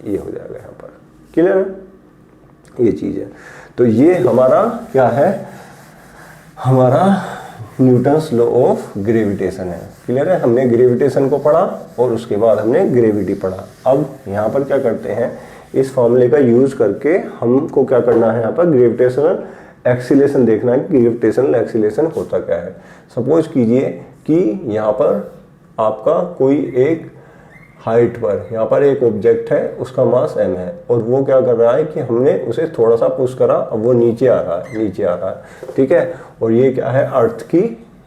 ये हो जाएगा यहाँ पर। क्लियर है, ये चीज़ है। तो ये हमारा क्या है, हमारा न्यूटन्स लॉ ऑफ ग्रेविटेशन है। क्लियर है, हमने ग्रेविटेशन को पढ़ा और उसके बाद हमने ग्रेविटी पढ़ा। अब यहाँ पर क्या करते हैं, इस फॉर्मूले का यूज करके हमको क्या करना है, यहाँ पर ग्रेविटेशनल एक्सीलरेशन देखना है कि ग्रेविटेशनल एक्सीलरेशन होता क्या है। सपोज कीजिए कि यहाँ पर आपका कोई एक हाइट पर, यहाँ पर एक ऑब्जेक्ट है, उसका मास m है और वो क्या कर रहा है कि हमने उसे थोड़ा सा पुश करा, अब वो नीचे आ रहा है, नीचे आ रहा है, ठीक है। और ये क्या है, अर्थ की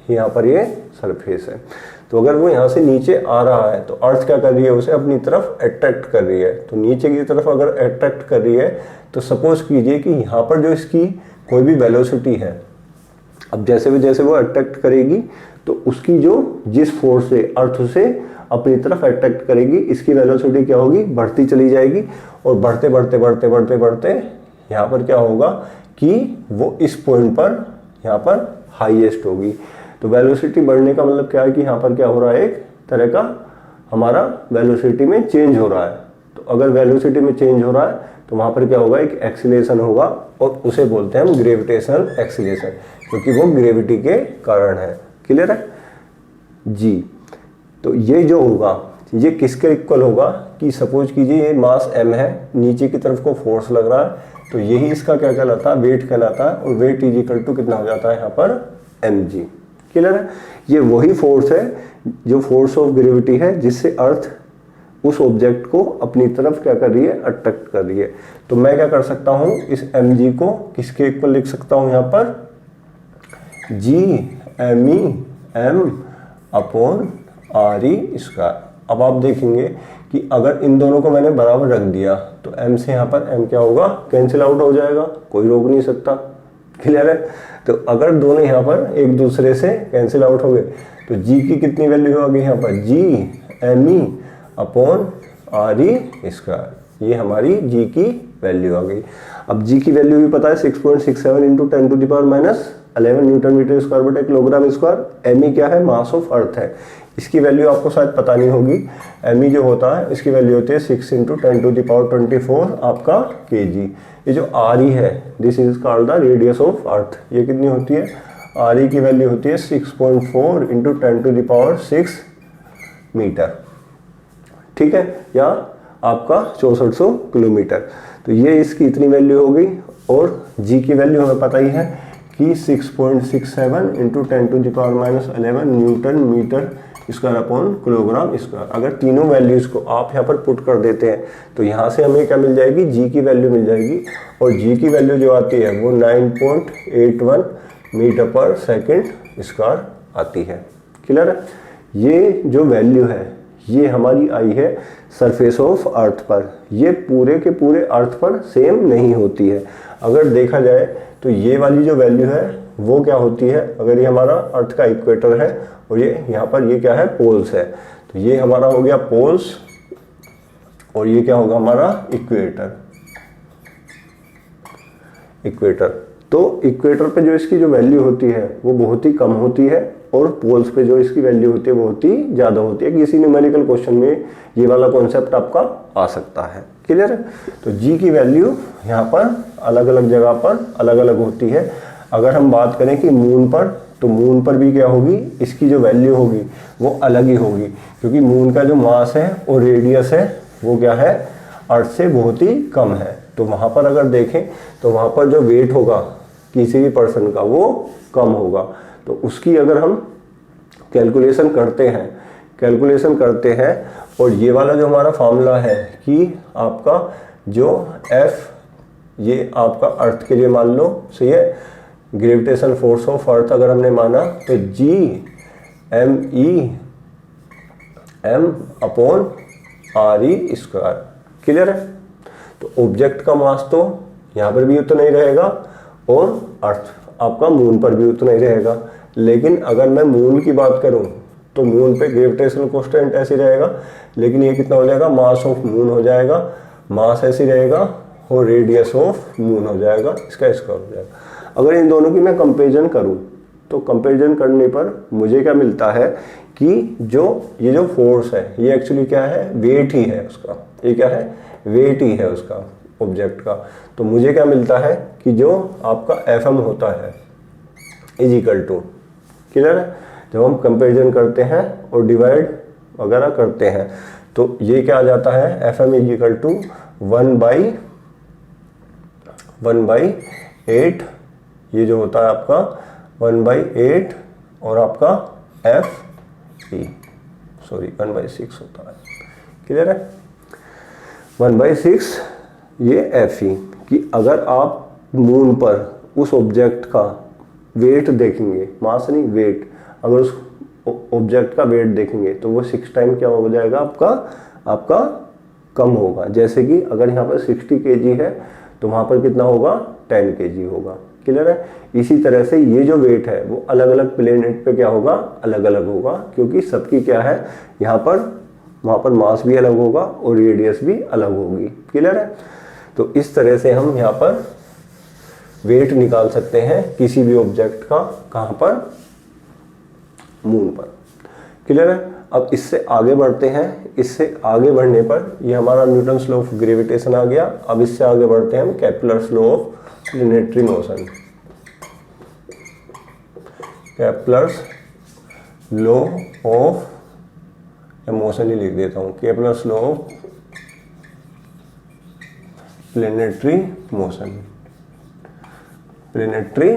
यहाँ पर ये सरफेस है। तो अगर वो यहाँ से नीचे आ रहा है तो अर्थ क्या कर रही है, उसे अपनी तरफ अट्रैक्ट कर रही है। तो नीचे की तरफ अगर अट्रैक्ट कर रही है तो सपोज कीजिए कि यहाँ पर जो इसकी कोई भी वेलोसिटी है, अब जैसे वो अट्रैक्ट करेगी तो उसकी जो जिस फोर्स से अर्थ उसे अपनी तरफ अट्रैक्ट करेगी, इसकी वेलोसिटी क्या होगी, बढ़ती चली जाएगी। और बढ़ते बढ़ते बढ़ते बढ़ते बढ़ते यहाँ पर क्या होगा कि वो इस पॉइंट पर यहाँ पर हाईएस्ट होगी। तो वेलोसिटी बढ़ने का मतलब क्या है कि यहाँ पर क्या हो रहा है, एक तरह का हमारा वेलोसिटी में चेंज हो रहा है। तो अगर वेलोसिटी में चेंज हो रहा है तो वहाँ पर क्या होगा, एक एक्सीलरेशन होगा और उसे बोलते हैं हम ग्रेविटेशनल एक्सीलरेशन, क्योंकि वो ग्रेविटी के कारण है। क्लियर है जी। तो ये जो होगा ये किसके इक्वल होगा कि सपोज कीजिए ये मास m है, नीचे की तरफ को फोर्स लग रहा है, तो यही इसका क्या कहलाता है, वेट कहलाता है। और वेट इज इक्वल टू कितना हो जाता है यहाँ पर mg। क्लियर है, ये वही फोर्स है जो फोर्स ऑफ ग्रेविटी है, जिससे अर्थ उस ऑब्जेक्ट को अपनी तरफ क्या कर रही है, अट्रैक्ट कर रही है। तो मैं क्या कर सकता हूँ, इस mg को किसके इक्वल लिख सकता हूँ, यहाँ पर g me m upon RE square. अब आप देखेंगे कि अगर इन दोनों को मैंने बराबर रख दिया तो m से यहाँ पर m क्या होगा, कैंसिल आउट हो जाएगा, कोई रोक नहीं सकता। क्लियर है, तो अगर दोनों यहाँ पर एक दूसरे से कैंसिल आउट हो गए तो g की कितनी वैल्यू आ गई यहाँ पर, g me upon RE square. ये हमारी g की वैल्यू आ गई। अब g की वैल्यू भी पता है 6.67 into 10 to the power minus 11 newton metre square बटे किलोग्राम स्क्वायर। me क्या है, मास ऑफ अर्थ है। इसकी वैल्यू आपको शायद पता नहीं होगी। me जो होता है इसकी वैल्यू होती है 6 इंटू 10 टू द पावर 24 आपका kg। ये जो RE है, this is called the radius of earth. ये कितनी होती है, RE की वैल्यू होती है 6.4 into 10 to the power 6 metre, ठीक है, या आपका 6400 किलोमीटर। तो ये इसकी इतनी वैल्यू हो गई। और g की वैल्यू हमें पता ही है कि 6.67 into 10 to the power minus 11 newton metre square upon kilogram square. अगर तीनों वैल्यूज को आप यहाँ पर पुट कर देते हैं तो यहाँ से हमें क्या मिल जाएगी, g की वैल्यू मिल जाएगी। और g की वैल्यू जो आती है वो 9.81 मीटर पर सेकेंड स्क्वायर आती है। क्लियर है, ये जो वैल्यू है ये हमारी आई है सरफेस ऑफ अर्थ पर। ये पूरे के पूरे अर्थ पर सेम नहीं होती है। अगर देखा जाए तो ये वाली जो वैल्यू है वो क्या होती है, अगर ये हमारा अर्थ का इक्वेटर है और ये यहाँ पर ये क्या है, पोल्स है, तो ये हमारा हो गया पोल्स और ये क्या होगा हमारा इक्वेटर। इक्वेटर, तो इक्वेटर पे जो इसकी जो वैल्यू होती है वो बहुत ही कम होती है और पोल्स पे जो इसकी वैल्यू होती है बहुत ही ज़्यादा होती है। किसी न्यूमेरिकल क्वेश्चन में ये वाला कॉन्सेप्ट आपका आ सकता है। क्लियर है, तो g की वैल्यू यहाँ पर अलग अलग जगह पर अलग अलग होती है। अगर हम बात करें कि मून पर, तो मून पर भी क्या होगी, इसकी जो वैल्यू होगी वो अलग ही होगी, क्योंकि मून का जो मास है और रेडियस है वो क्या है, अर्थ से बहुत ही कम है। तो वहाँ पर अगर देखें तो वहाँ पर जो वेट होगा किसी भी पर्सन का वो कम होगा। तो उसकी अगर हम कैलकुलेशन करते हैं और ये वाला जो हमारा फॉर्मूला है कि आपका जो F, ये आपका अर्थ के लिए मान लो, सही है, ग्रेविटेशन फोर्स ऑफ अर्थ अगर हमने माना तो G me m upon RE square. Clear है, तो ऑब्जेक्ट का मास तो यहाँ पर भी उतना ही रहेगा और अर्थ आपका मून पर भी उतना ही रहेगा। लेकिन अगर मैं मून की बात करूं तो मून पे ग्रेविटेशनल कांस्टेंट ऐसे रहेगा, लेकिन ये कितना हो जाएगा, मास ऑफ मून हो जाएगा, मास ऐसे रहेगा और रेडियस ऑफ मून हो जाएगा, इसका स्क्वायर हो जाएगा। अगर इन दोनों की मैं कंपेरिजन करूं तो कंपेरिजन करने पर मुझे क्या मिलता है कि ये जो फोर्स है ये एक्चुअली क्या है, वेट ही है उसका। ये क्या है, वेट ही है उसका ऑब्जेक्ट का। तो मुझे क्या मिलता है कि जो आपका एफएम होता है इज इक्वल टू, क्लियर है, जब हम कंपेरिजन करते हैं और डिवाइड वगैरह करते हैं तो ये क्या आ जाता है, F M is equal to 1/8, ये जो होता है आपका 1/8 और आपका एफ ई, सॉरी 1/6 होता है, क्लियर है, 1/6 ये एफ ई। कि अगर आप मून पर उस ऑब्जेक्ट का वेट देखेंगे, मास नहीं वेट, अगर उस ऑब्जेक्ट का वेट देखेंगे तो वो 6 टाइम क्या हो जाएगा आपका कम होगा। जैसे कि अगर यहाँ पर 60 kg है तो वहाँ पर कितना होगा, 10 kg होगा, क्लियर है। इसी तरह से ये जो वेट है वो अलग अलग प्लेनेट पे क्या होगा, अलग अलग होगा, क्योंकि सबकी क्या है यहाँ पर वहाँ पर मास भी अलग होगा और रेडियस भी अलग होगी, क्लियर है। तो इस तरह से हम यहाँ पर वेट निकाल सकते हैं किसी भी ऑब्जेक्ट का, कहाँ पर, मून पर, क्लियर है। अब इससे आगे बढ़ते हैं, इससे आगे बढ़ने पर ये हमारा न्यूटन्स लॉ ऑफ ग्रेविटेशन आ गया। अब इससे आगे बढ़ते हैं हम Kepler's law of planetary motion, Kepler's law of, motion ही लिख देता हूँ, Kepler's law of planetary motion, planetary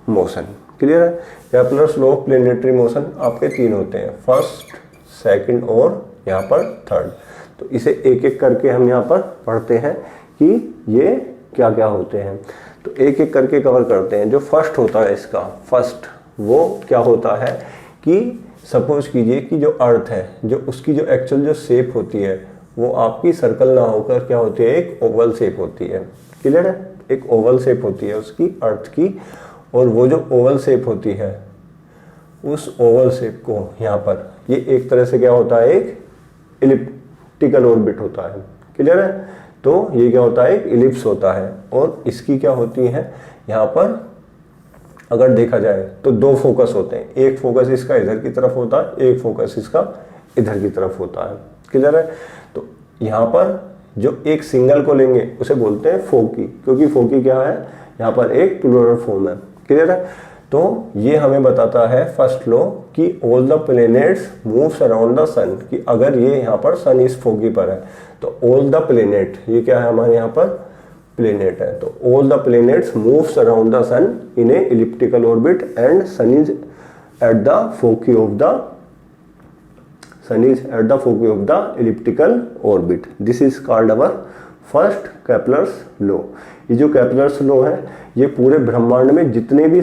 motion, clear है। Kepler's law of planetary motion आपके 3 होते हैं, फर्स्ट, सेकंड और यहाँ पर थर्ड। तो इसे एक एक करके हम यहाँ पर पढ़ते हैं कि ये क्या क्या होते हैं। तो एक एक करके कवर करते हैं। जो फर्स्ट होता है इसका, फर्स्ट वो क्या होता है कि सपोज कीजिए कि जो अर्थ है, जो उसकी जो एक्चुअल जो शेप होती है वो आपकी सर्कल ना होकर क्या होती है, एक ओवल शेप होती है, क्लियर है, एक ओवल शेप होती है उसकी, अर्थ की। और वो जो ओवल शेप होती है उस ओवल शेप को यहाँ पर ये एक तरह से क्या होता है, एक इलिप्टिकल ऑर्बिट होता है, क्लियर है। तो ये क्या होता है, एक इलिप्स होता है। और इसकी क्या होती है, यहाँ पर अगर देखा जाए तो 2 फोकस होते हैं, एक फोकस इसका इधर की तरफ होता है, एक फोकस इसका इधर की तरफ होता है, क्लियर है। तो यहाँ पर जो एक सिंगल को लेंगे उसे बोलते हैं फोकी, क्योंकि फोकी क्या है, यहाँ पर एक प्लूरल फॉर्म है, क्लियर है। तो ये हमें बताता है फर्स्ट लॉ कि all the planets moves around the sun, कि अगर ये यहाँ पर सन इस फोकी पर है तो ऑल द प्लैनेट, ये क्या है हमारे यहाँ पर प्लैनेट है, तो all the planets moves around the sun in a elliptical orbit and sun is at the foci of the Sun is at the foci of the elliptical orbit. This is called our first Kepler's law. ये जो Kepler's law है ये पूरे ब्रह्मांड में जितने भी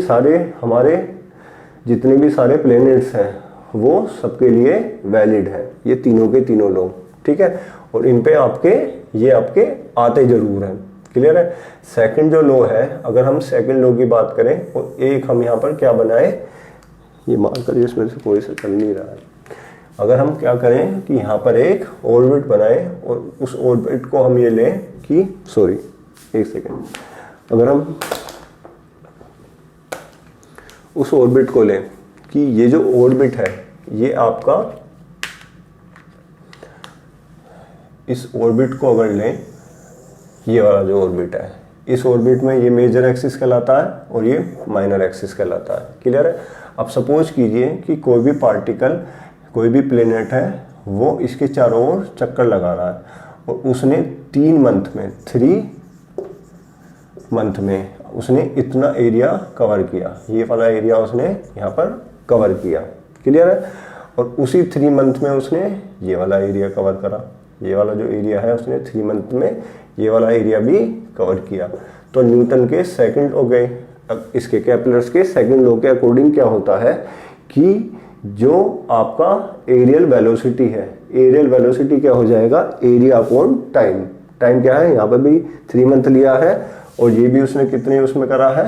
सारे प्लैनेट्स हैं वो सबके लिए वैलिड है, ये तीनों के तीनों लॉ, ठीक है। और इन पे आपके आते जरूर हैं, क्लियर है। सेकंड जो लॉ है, अगर हम सेकंड लॉ की बात करें और एक हम यहाँ पर क्या बनाए, ये मार्कर इसमें से कोई से चल नहीं रहा है, अगर हम क्या करें कि यहाँ पर एक ऑर्बिट बनाए और उस ऑर्बिट को हम ये लें कि, सॉरी एक सेकेंड, अगर हम उस ऑर्बिट को लें कि ये जो ऑर्बिट है ये आपका, इस ऑर्बिट को अगर लें, ये वाला जो ऑर्बिट है, इस ऑर्बिट में ये मेजर एक्सिस कहलाता है और ये माइनर एक्सिस कहलाता है, क्लियर है। अब सपोज कीजिए कि कोई भी पार्टिकल, कोई भी प्लेनेट है वो इसके चारों ओर चक्कर लगा रहा है और उसने 3 मंथ में उसने इतना एरिया कवर किया, ये वाला एरिया उसने यहाँ पर कवर किया, क्लियर है। और उसी 3 मंथ में उसने ये वाला एरिया कवर करा, ये वाला जो एरिया है उसने 3 मंथ में ये वाला एरिया भी कवर किया। तो न्यूटन के सेकंड हो गए, इसके केपलर्स के सेकंड लॉ के अकॉर्डिंग क्या होता है कि जो आपका एरियल वेलोसिटी है, एरियल वेलोसिटी क्या हो जाएगा, एरिया अपॉन टाइम। टाइम क्या है, यहाँ पर भी 3 मंथ लिया है और ये भी उसने कितने उसमें करा है,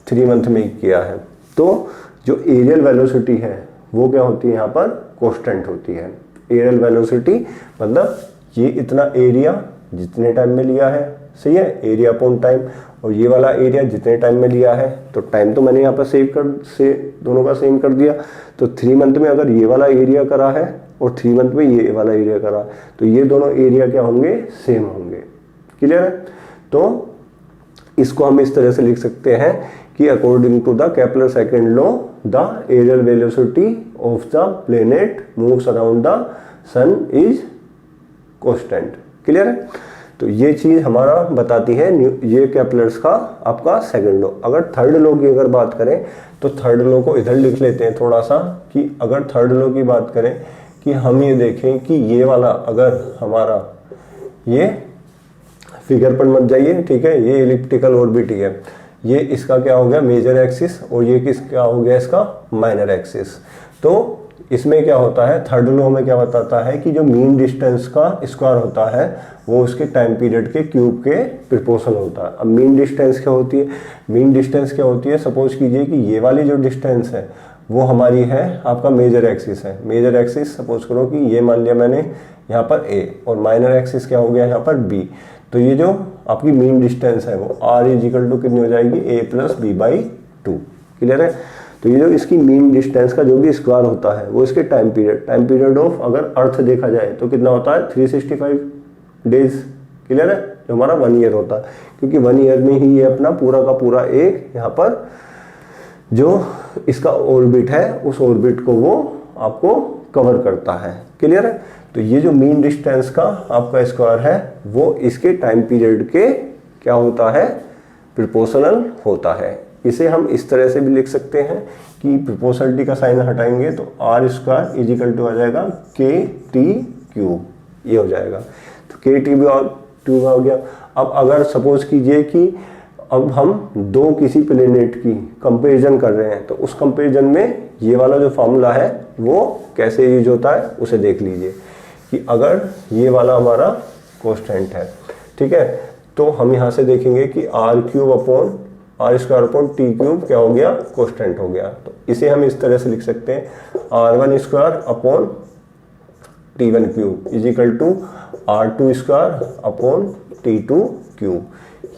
3 मंथ में किया है। तो जो एरियल वेलोसिटी है वो क्या होती है, यहाँ पर कांस्टेंट होती है। एरियल वेलोसिटी मतलब ये इतना एरिया जितने टाइम में लिया है, सही है, एरिया अपॉन टाइम। और ये वाला एरिया जितने टाइम में लिया है, तो टाइम तो मैंने यहाँ पर दोनों का सेम कर दिया। तो 3 मंथ में अगर ये वाला एरिया करा है और 3 मंथ में ये वाला एरिया करा, तो ये दोनों एरिया क्या होंगे, सेम होंगे। क्लियर है? तो इसको हम इस तरह से लिख सकते हैं कि according to the Kepler second law the areal velocity of the planet moves around the sun is constant. Clear है? तो ये चीज हमारा बताती है ये केपलर्स का आपका सेकंड लॉ। अगर थर्ड लॉ की अगर बात करें तो थर्ड लॉ को इधर लिख लेते हैं थोड़ा सा, कि अगर थर्ड लॉ की बात करें कि हम ये देखें कि ये वाला अगर हमारा ये फिगर पर मत जाइए, ठीक है, ये एलिप्टिकल ऑर्बिट है, ये इसका क्या हो गया मेजर एक्सिस और ये किस क्या हो गया इसका माइनर एक्सिस। तो इसमें क्या होता है, थर्ड लॉ में क्या बताता है कि जो मीन डिस्टेंस का स्क्वायर होता है वो उसके टाइम पीरियड के क्यूब के प्रोपोर्शनल होता है। अब मीन डिस्टेंस क्या होती है, मीन डिस्टेंस क्या होती है, सपोज कीजिए कि ये वाली जो डिस्टेंस है वो हमारी है आपका मेजर एक्सिस है। मेजर एक्सिस सपोज करो कि ये मान लिया मैंने यहाँ पर ए, और माइनर एक्सिस क्या हो गया यहाँ पर बी। तो ये जो आपकी मीन डिस्टेंस है वो आर इजिकल टू कितनी हो जाएगी, ए प्लस बी बाई 2। क्लियर है? तो ये जो इसकी मीन डिस्टेंस का जो भी स्क्वायर होता है वो इसके टाइम पीरियड ऑफ अगर अर्थ देखा जाए तो कितना होता है 365 डेज। क्लियर है? जो हमारा 1 ईयर होता है, क्योंकि 1 ईयर में ही ये अपना पूरा का पूरा एक यहाँ पर जो इसका ऑर्बिट है उस ऑर्बिट को वो आपको कवर करता है। क्लियर है? तो ये जो मीन डिस्टेंस का आपका स्क्वायर है वो इसके टाइम पीरियड के क्या होता है, प्रोपोर्शनल होता है। इसे हम इस तरह से भी लिख सकते हैं कि प्रोपोर्शनलिटी का साइन हटाएंगे तो आर स्क्वायर इजिकल टू आ जाएगा के टी क्यूब, ये हो जाएगा। तो के टी भी और क्यूब हो गया। अब अगर सपोज कीजिए कि अब हम दो किसी प्लेनेट की कंपैरिजन कर रहे हैं तो उस कंपैरिजन में ये वाला जो फॉर्मूला है वो कैसे यूज होता है उसे देख लीजिए कि अगर ये वाला हमारा कांस्टेंट है, ठीक है, तो हम यहाँ से देखेंगे कि R cube upon R square upon T cube क्या हो गया, कांस्टेंट हो गया। तो इसे हम इस तरह से लिख सकते हैं R1 square upon T1 cube is equal to R2 square upon T2 cube.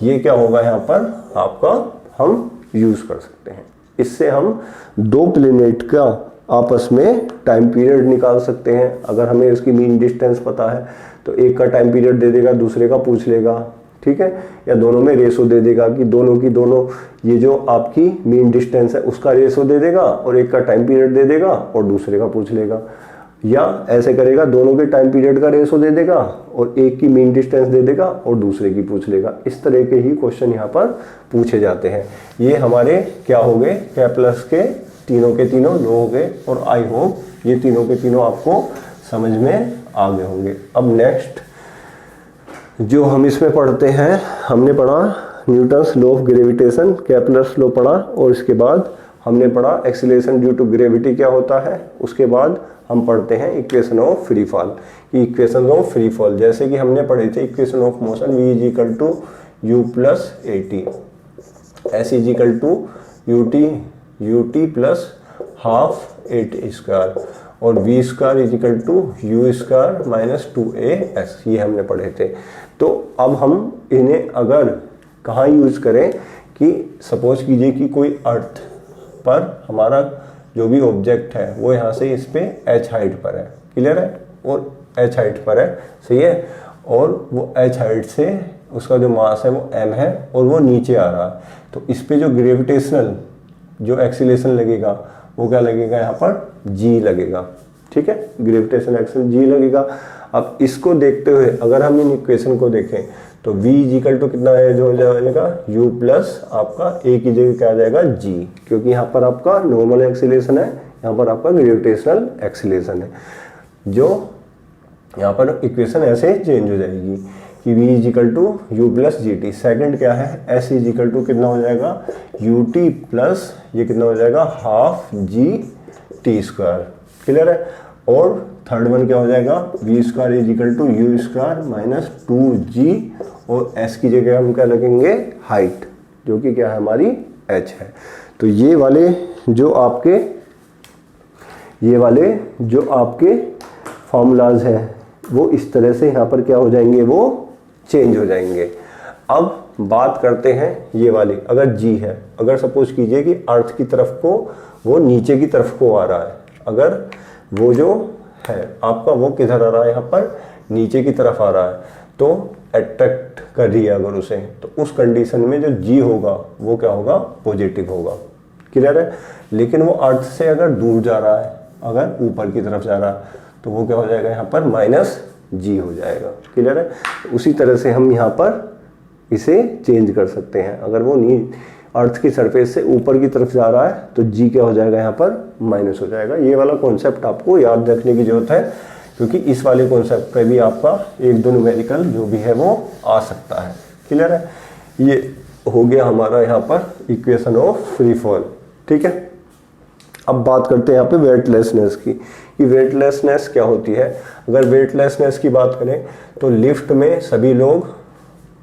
ये क्या होगा यहाँ पर आपका हम यूज कर सकते हैं। इससे हम दो प्लेनेट का आपस में टाइम पीरियड निकाल सकते हैं। अगर हमें उसकी मीन डिस्टेंस पता है तो एक का टाइम पीरियड दे देगा, दूसरे का पूछ लेगा, ठीक है, या दोनों में रेशो दे देगा कि दोनों की दोनों ये जो आपकी मीन डिस्टेंस है उसका रेशो दे देगा और एक का टाइम पीरियड दे देगा और दूसरे का पूछ लेगा, या ऐसे करेगा दोनों के टाइम पीरियड का रेशो दे देगा और एक की मीन डिस्टेंस दे देगा और दूसरे की पूछ लेगा। इस तरह के ही क्वेश्चन यहाँ पर पूछे जाते हैं। ये हमारे क्या हो गए, केपलर्स के तीनों के तीनों लॉ हो गए और आई होप ये तीनों के तीनों आपको समझ में आ गए होंगे। अब नेक्स्ट जो हम इसमें पढ़ते हैं, हमने पढ़ा Newton's law of gravitation, Kepler's law पढ़ा, और इसके बाद हमने पढ़ा एक्सीलरेशन ड्यू टू ग्रेविटी क्या होता है। उसके बाद हम पढ़ते हैं equation of free fall. Equation of free fall जैसे कि हमने पढ़े थे equation of motion v is equal to you plus a t, s is equal to u t plus half a t square, और v square is equal to you square minus 2as, ये हमने पढ़े थे। तो अब हम इन्हें अगर कहाँ यूज करें कि सपोज कीजिए कि कोई अर्थ पर हमारा जो भी ऑब्जेक्ट है वो यहाँ से इस पे h हाइट पर है, क्लियर है, और h हाइट पर है, सही है, और वो h हाइट से उसका जो मास है वो m है और वो नीचे आ रहा है, तो इस पे जो ग्रेविटेशनल जो एक्सीलरेशन लगेगा वो क्या लगेगा, यहाँ पर g लगेगा, ठीक है, ग्रेविटेशनल एक्सीलरेशन g लगेगा। अब इसको देखते हुए अगर हम इन इक्वेशन को देखें तो v इक्वल टू कितना है जो हो जाएगा u प्लस आपका a की जगह क्या आ जाएगा g, क्योंकि यहाँ पर आपका नॉर्मल एक्सीलरेशन है, यहाँ पर आपका ग्रेविटेशनल एक्सीलरेशन है। जो यहाँ पर इक्वेशन ऐसे चेंज हो जाएगी कि v is equal to you plus G T, second क्या है s इज इक्वल टू कितना हो जाएगा यू टी प्लस ये कितना हो जाएगा half G T square, clear है, और थर्ड वन क्या हो जाएगा v square is equal to you square minus 2g, और s की जगह हम क्या लगेंगे हाइट, जो कि क्या है हमारी h है। तो ये वाले जो आपके फॉर्मूलाज हैं वो इस तरह से यहाँ पर क्या हो जाएंगे, वो चेंज हो जाएंगे। अब बात करते हैं ये वाली, अगर g है, अगर सपोज कीजिए कि अर्थ की तरफ को वो नीचे की तरफ को आ रहा है, अगर वो जो है आपका वो किधर आ रहा है, यहाँ पर नीचे की तरफ आ रहा है, तो अट्रैक्ट कर रही है अगर उसे, तो उस कंडीशन में जो जी होगा वो क्या होगा, पॉजिटिव होगा। क्लियर है। लेकिन वो अर्थ से अगर दूर जा रहा है, अगर ऊपर की तरफ जा रहा है, तो वो क्या हो जाएगा, यहाँ पर माइनस जी हो जाएगा। क्लियर है। उसी तरह से हम यहाँ पर इसे चेंज कर सकते हैं। अगर वो अर्थ की सरफेस से ऊपर की तरफ जा रहा है तो जी क्या हो जाएगा, यहाँ पर माइनस हो जाएगा। ये वाला कॉन्सेप्ट आपको याद रखने की जरूरत है, क्योंकि इस वाले कॉन्सेप्ट पे भी आपका एक दो न्यूमेरिकल जो भी है वो आ सकता है। क्लियर है। ये हो गया हमारा यहाँ पर इक्वेशन ऑफ फ्री फॉल। ठीक है। अब बात करते हैं यहाँ पे वेटलेसनेस की, कि वेटलेसनेस क्या होती है। अगर वेटलेसनेस की बात करें तो लिफ्ट में सभी लोग,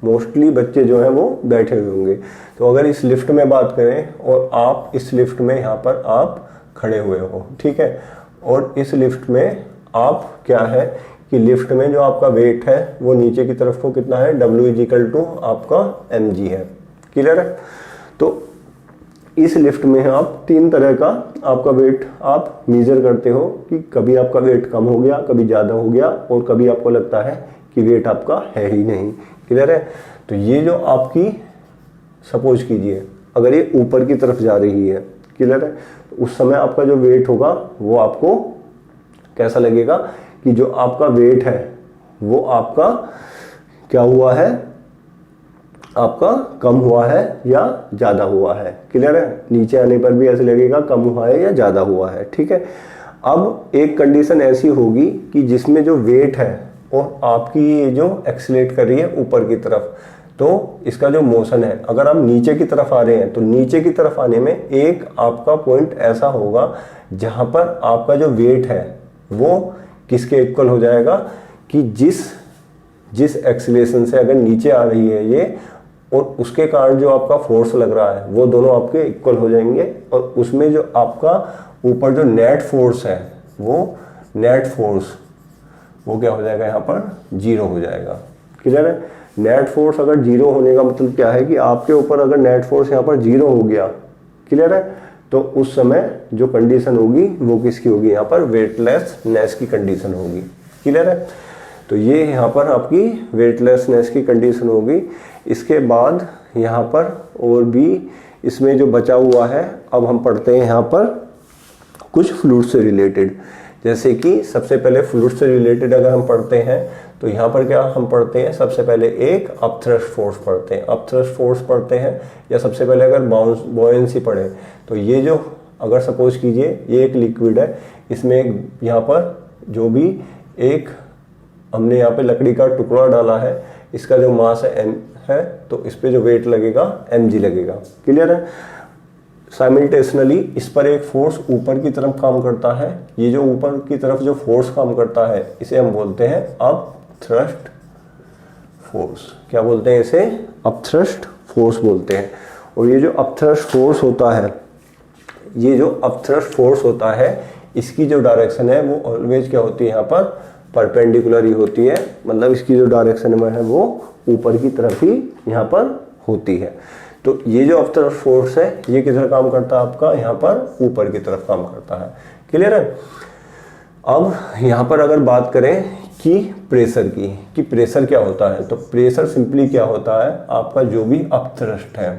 मोस्टली बच्चे जो हैं वो बैठे हुए होंगे, तो अगर इस लिफ्ट में बात करें और आप इस लिफ्ट में यहाँ पर आप खड़े हुए हो, ठीक है, और इस लिफ्ट में आप क्या है कि लिफ्ट में जो आपका वेट है वो नीचे की तरफ को कितना है, W = आपका mg है। क्लियर है। तो इस लिफ्ट में आप तीन तरह का आपका वेट आप मेजर करते हो, कि कभी आपका वेट कम हो गया, कभी ज़्यादा हो गया, और कभी आपको लगता है कि वेट आपका है ही नहीं। क्लियर है। तो ये जो आपकी, सपोज कीजिए अगर ये ऊपर की तरफ जा रही है, क्लियर है, तो उस समय आपका जो वेट होगा वो आपको कैसा लगेगा, कि जो आपका वेट है वो आपका क्या हुआ है, आपका कम हुआ है या ज़्यादा हुआ है। क्लियर है। नीचे आने पर भी ऐसे लगेगा कम हुआ है या ज़्यादा हुआ है। ठीक है। अब एक कंडीशन ऐसी होगी कि जिसमें जो वेट है और आपकी ये जो एक्सीलरेट कर रही है ऊपर की तरफ, तो इसका जो मोशन है, अगर आप नीचे की तरफ आ रहे हैं तो नीचे की तरफ आने में एक आपका पॉइंट ऐसा होगा जहां पर आपका जो वेट है वो किसके इक्वल हो जाएगा, कि जिस एक्सीलरेशन से अगर नीचे आ रही है ये, और उसके कारण जो आपका फोर्स लग रहा है वो दोनों आपके इक्वल हो जाएंगे, और उसमें जो आपका ऊपर जो नेट फोर्स है वो नेट फोर्स वो क्या हो जाएगा, यहाँ पर जीरो हो जाएगा। क्लियर है। नेट फोर्स अगर जीरो होने का मतलब क्या है, कि आपके ऊपर अगर नेट फोर्स यहाँ पर जीरो हो गया, क्लियर है, तो उस समय जो कंडीशन होगी वो किसकी होगी, यहाँ पर वेटलेसनेस की कंडीशन होगी। क्लियर है। तो ये यहाँ पर आपकी वेटलेसनेस की कंडीशन होगी। इसके बाद यहाँ पर और भी इसमें जो बचा हुआ है, अब हम पढ़ते हैं यहाँ पर कुछ फ्लूइड से रिलेटेड। जैसे कि सबसे पहले फ्लूइड से रिलेटेड अगर हम पढ़ते हैं तो यहाँ पर क्या हम पढ़ते हैं, सबसे पहले एक अपथ्रस्ट फोर्स पढ़ते हैं, अपथ्रस्ट फोर्स पढ़ते हैं, या सबसे पहले अगर बॉयंसी पढ़े तो ये जो, अगर सपोज कीजिए ये एक लिक्विड है, इसमें एक यहाँ पर जो भी एक हमने यहाँ पे लकड़ी का टुकड़ा डाला है, इसका जो मास है m है, तो इस पे जो वेट लगेगा mg लगेगा। क्लियर है। साइमल्टेनियसली इस पर एक फोर्स ऊपर की तरफ काम करता है। ये जो ऊपर की तरफ जो फोर्स काम करता है इसे हम बोलते हैं अपथ्रस्ट फोर्स। क्या बोलते हैं इसे, अपथ्रस्ट फोर्स बोलते हैं। और ये जो अपथ्रस्ट फोर्स होता है, ये जो अपथ्रस्ट फोर्स होता है, इसकी जो डायरेक्शन है वो ऑलवेज क्या होती है, यहाँ पर परपेंडिकुलर ही होती है। मतलब इसकी जो डायरेक्शन है वो ऊपर की तरफ ही यहाँ पर होती है। तो ये जो अपथ्रस्ट फोर्स है ये किधर काम करता है, आपका यहाँ पर ऊपर की तरफ काम करता है। क्लियर है। अब यहाँ पर अगर बात करें कि प्रेशर की, कि प्रेशर क्या होता है, तो प्रेशर सिंपली क्या होता है, आपका जो भी अपथ्रस्ट है,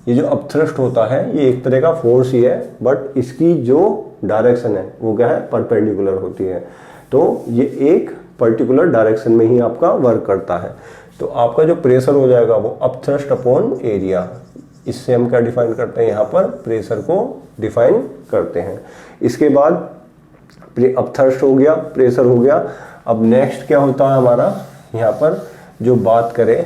ये जो अपथ्रस्ट होता है ये एक तरह का फोर्स ही है, बट इसकी जो डायरेक्शन है वो क्या है, परपेंडिकुलर होती है। तो ये एक पर्टिकुलर डायरेक्शन में ही आपका वर्क करता है। तो आपका जो प्रेशर हो जाएगा वो अपथ्रस्ट अपॉन एरिया, इससे हम क्या डिफाइन करते हैं, यहाँ पर प्रेशर को डिफाइन करते हैं। इसके बाद अपथ्रस्ट हो गया, प्रेशर हो गया। अब नेक्स्ट क्या होता है हमारा, यहाँ पर जो बात करें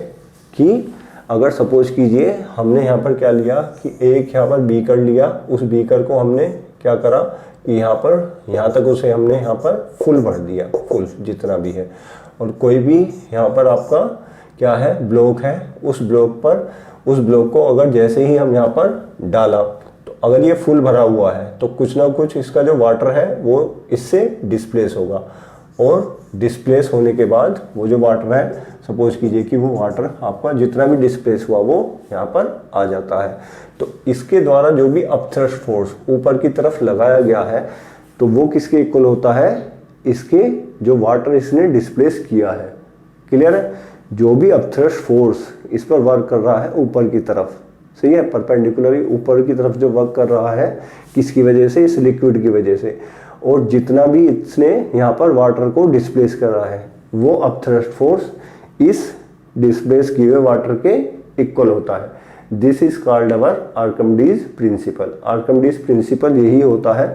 कि अगर सपोज कीजिए हमने यहाँ पर क्या लिया कि एक यहाँ पर बीकर लिया, उस बीकर को हमने क्या करा कि यहाँ पर यहाँ तक उसे हमने यहाँ पर फुल भर दिया, फुल जितना भी है। और कोई भी यहाँ पर आपका क्या है, ब्लॉक है, उस ब्लॉक को अगर जैसे ही हम यहाँ पर डाला, तो अगर ये फुल भरा हुआ है तो कुछ ना कुछ इसका जो वाटर है वो इससे डिस्प्लेस होगा, और डिस्प्लेस होने के बाद वो जो वाटर है, सपोज कीजिए कि वो वाटर आपका जितना भी डिस्प्लेस हुआ वो यहाँ पर आ जाता है। तो इसके द्वारा जो भी अपथ्रस्ट फोर्स ऊपर की तरफ लगाया गया है, तो वो किसके इक्वल होता है, इसके जो वाटर इसने डिस्प्लेस किया है। क्लियर है, जो भी अपथ्रस्ट फोर्स इस पर वर्क कर रहा है ऊपर की तरफ, सही है, परपेंडिकुलरली ऊपर की तरफ जो वर्क कर रहा है, किसकी वजह से, इस लिक्विड की वजह से, और जितना भी इसने यहाँ पर वाटर को डिस्प्लेस कर रहा है वो अपथ्रस्ट फोर्स इस डिस्प्लेस किए हुए वाटर के इक्वल होता है। This is called our Archimedes principal. Archimedes principal यही होता है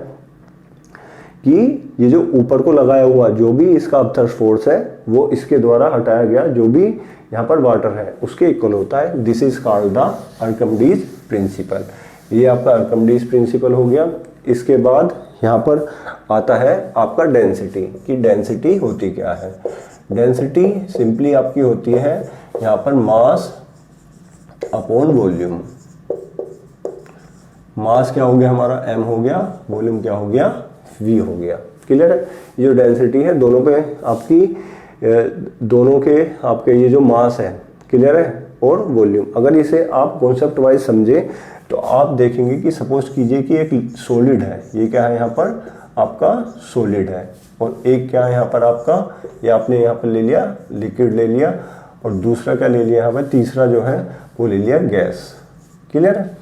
कि ये जो ऊपर को लगाया हुआ जो भी इसका अपथ्रस्ट फोर्स है वो इसके द्वारा हटाया गया जो भी यहाँ पर वाटर है उसके इक्वल होता है। This is called the Archimedes principal. ये आपका आर्किमिडीज प्रिंसिपल हो गया। इसके बाद यहाँ पर आता है आपका डेंसिटी, कि डेंसिटी होती क्या है। डेंसिटी सिंपली आपकी होती है यहाँ पर मास अपॉन वॉल्यूम। मास क्या हो गया हमारा, m हो गया, वॉल्यूम क्या हो गया, v हो गया। क्लियर है, ये जो डेंसिटी है दोनों पे आपकी दोनों के आपके ये जो मास है, क्लियर है, और वॉल्यूम, अगर इसे आप कॉन्सेप्ट वाइज समझे तो आप देखेंगे कि सपोज कीजिए कि एक सॉलिड है, ये क्या है यहाँ पर आपका सॉलिड है, और एक क्या है यहाँ पर आपका, ये आपने यहाँ पर ले लिया लिक्विड ले लिया, और दूसरा क्या ले लिया यहाँ पर, तीसरा जो है वो ले लिया गैस। क्लियर है,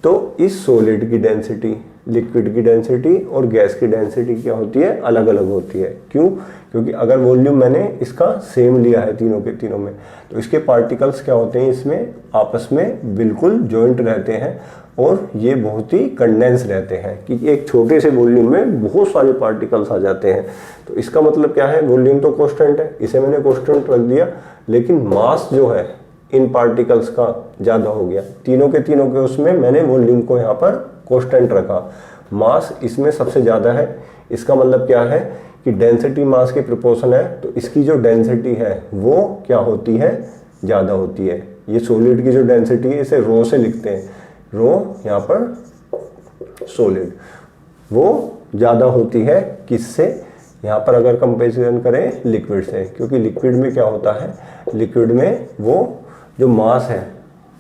तो इस सॉलिड की डेंसिटी, लिक्विड की डेंसिटी और गैस की डेंसिटी क्या होती है, अलग अलग होती है। क्यों, क्योंकि अगर वॉल्यूम मैंने इसका सेम लिया है तीनों के तीनों में, तो इसके पार्टिकल्स क्या होते हैं, इसमें आपस में बिल्कुल जॉइंट रहते हैं और ये बहुत ही कंडेंस रहते हैं, कि एक छोटे से वॉल्यूम में बहुत सारे पार्टिकल्स आ जाते हैं। तो इसका मतलब क्या है, वॉल्यूम तो कांस्टेंट है, इसे मैंने कांस्टेंट रख दिया, लेकिन मास जो है इन पार्टिकल्स का ज़्यादा हो गया, तीनों के उसमें मैंने वॉल्यूम को यहाँ पर कांस्टेंट रखा, मास इसमें सबसे ज़्यादा है। इसका मतलब क्या है कि डेंसिटी मास के प्रोपोर्शन है, तो इसकी जो डेंसिटी है वो क्या होती है, ज़्यादा होती है। ये सॉलिड की जो डेंसिटी है इसे रो से लिखते हैं, रो यहाँ पर सॉलिड, वो ज़्यादा होती है किससे, यहाँ पर अगर कंपेरिजन करें लिक्विड से, क्योंकि लिक्विड में क्या होता है, लिक्विड में वो जो मास है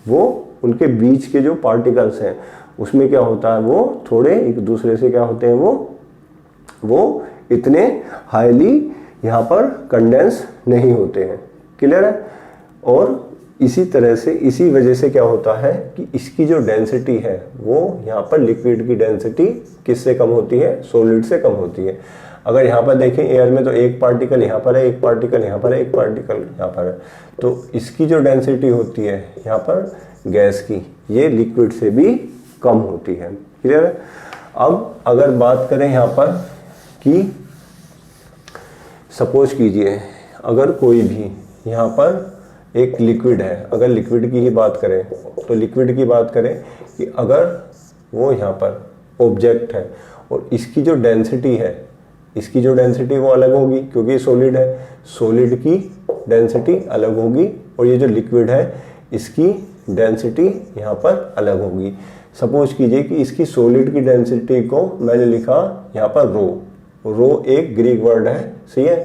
वो उनके बीच के जो पार्टिकल्स हैं उसमें क्या होता है, वो थोड़े एक दूसरे से क्या होते हैं, वो इतने हाईली यहाँ पर कंडेंस नहीं होते हैं। क्लियर है, और इसी तरह से इसी वजह से क्या होता है कि इसकी जो डेंसिटी है वो यहाँ पर लिक्विड की डेंसिटी किससे कम होती है, सॉलिड से कम होती है। अगर यहाँ पर देखें एयर में तो एक पार्टिकल यहाँ पर है, एक पार्टिकल यहाँ पर है, एक पार्टिकल यहाँ पर है, तो इसकी जो डेंसिटी होती है यहाँ पर गैस की, ये लिक्विड से भी कम होती है। क्लियर है, अब अगर बात करें यहाँ पर कि सपोज कीजिए अगर कोई भी यहाँ पर एक लिक्विड है, अगर लिक्विड की ही बात करें तो लिक्विड की बात करें कि अगर वो यहाँ पर ऑब्जेक्ट है और इसकी जो डेंसिटी है, इसकी जो डेंसिटी वो अलग होगी क्योंकि सॉलिड है, सॉलिड की डेंसिटी अलग होगी, और ये जो लिक्विड है इसकी डेंसिटी यहाँ पर अलग होगी। सपोज कीजिए कि इसकी सॉलिड की डेंसिटी को मैंने लिखा यहाँ पर रो एक ग्रीक वर्ड है, सही है,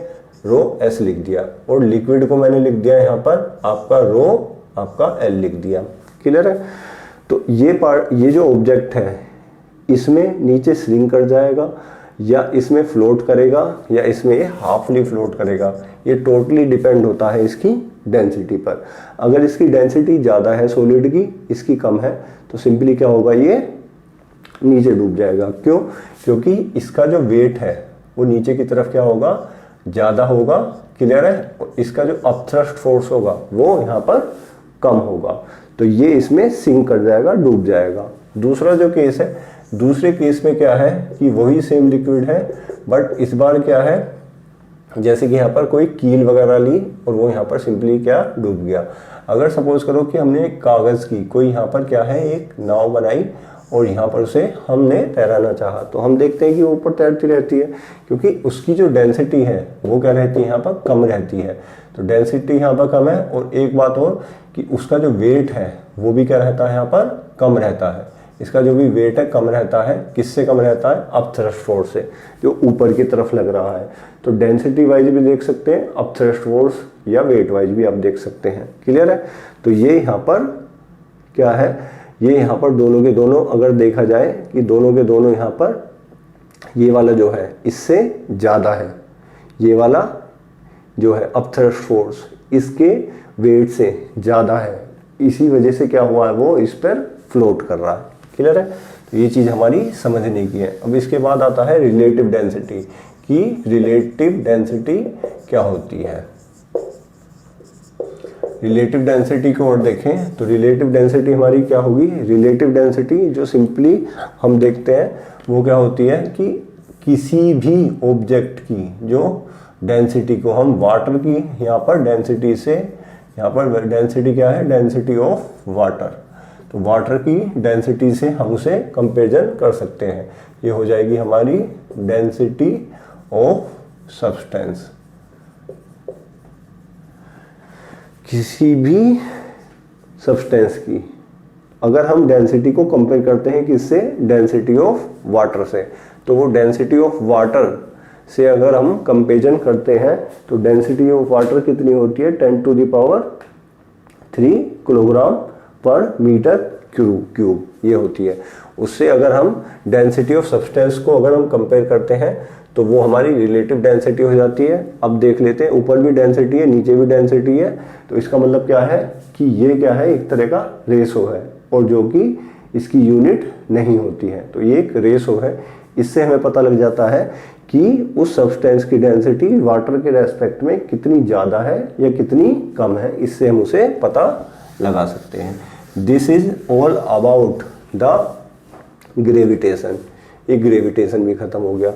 रो एस लिख दिया, और लिक्विड को मैंने लिख दिया यहाँ पर आपका रो आपका एल लिख दिया। क्लियर है, तो ये जो ऑब्जेक्ट है इसमें नीचे श्रिंक कर जाएगा, या इसमें फ्लोट करेगा, या इसमें ये हाफली फ्लोट करेगा, ये टोटली डिपेंड होता है इसकी डेंसिटी पर। अगर इसकी डेंसिटी ज़्यादा है सॉलिड की, इसकी कम है, तो सिंपली क्या होगा, ये नीचे डूब जाएगा। क्यों, क्योंकि इसका जो वेट है वो नीचे की तरफ क्या होगा, ज़्यादा होगा। क्लियर है, इसका जो अपथ्रस्ट फोर्स होगा वो यहाँ पर कम होगा, तो ये इसमें सिंक कर जाएगा, डूब जाएगा। दूसरा जो केस है, दूसरे केस में क्या है कि वही सेम लिक्विड है, बट इस बार क्या है, जैसे कि यहाँ पर कोई कील वगैरह ली और वो यहाँ पर सिंपली क्या डूब गया। अगर सपोज करो कि हमने एक कागज़ की कोई यहाँ पर क्या है एक नाव बनाई और यहाँ पर उसे हमने तैराना चाहा, तो हम देखते हैं कि वो ऊपर तैरती रहती है, क्योंकि उसकी जो डेंसिटी है वो क्या रहती है, यहाँ पर कम रहती है। तो डेंसिटी यहाँ पर कम है, और एक बात और कि उसका जो वेट है वो भी क्या रहता है, यहाँ पर कम रहता है। इसका जो भी वेट है कम रहता है, किससे कम रहता है, अपथ्रस्ट फोर्स से, जो ऊपर की तरफ लग रहा है। तो डेंसिटी वाइज भी देख सकते हैं, अपथ्रस्ट फोर्स या वेट वाइज भी आप देख सकते हैं। क्लियर है, तो ये यहाँ पर क्या है, ये यहाँ पर दोनों के दोनों अगर देखा जाए कि दोनों के दोनों यहाँ पर ये वाला जो है इससे ज़्यादा है, ये वाला जो है अपथ्रस्ट फोर्स इसके वेट से ज़्यादा है, इसी वजह से क्या हुआ है वो इस पर फ्लोट कर रहा है। क्लियर है? तो ये चीज़ हमारी समझने की है। अब इसके बाद आता है रिलेटिव डेंसिटी, कि रिलेटिव डेंसिटी क्या होती है। रिलेटिव डेंसिटी को और देखें तो रिलेटिव डेंसिटी हमारी क्या होगी, रिलेटिव डेंसिटी जो सिंपली हम देखते हैं वो क्या होती है कि किसी भी ऑब्जेक्ट की जो डेंसिटी को हम वाटर की यहाँ पर डेंसिटी से, यहाँ पर डेंसिटी क्या है, डेंसिटी ऑफ वाटर, तो वाटर की डेंसिटी से हम उसे कंपेरिजन कर सकते हैं। ये हो जाएगी हमारी डेंसिटी ऑफ सब्सटेंस। किसी भी सब्सटेंस की अगर हम डेंसिटी को कंपेयर करते हैं किससे, डेंसिटी ऑफ वाटर से, तो वो डेंसिटी ऑफ वाटर से अगर हम कंपेरिजन करते हैं तो डेंसिटी ऑफ वाटर कितनी होती है, 10⁻³ किलोग्राम पर मीटर क्यूब ये होती है। उससे अगर हम डेंसिटी ऑफ सब्सटेंस को अगर हम कंपेयर करते हैं तो वो हमारी रिलेटिव डेंसिटी हो जाती है। अब देख लेते हैं, ऊपर भी डेंसिटी है नीचे भी डेंसिटी है, तो इसका मतलब क्या है कि ये क्या है, एक तरह का रेशो है, और जो कि इसकी यूनिट नहीं होती है, तो ये एक रेशो है। इससे हमें पता लग जाता है कि उस सब्सटेंस की डेंसिटी वाटर के रेस्पेक्ट में कितनी ज़्यादा है या कितनी कम है, इससे हम उसे पता लगा सकते हैं। This is all about the gravitation. ये ग्रेविटेशन भी खत्म हो गया।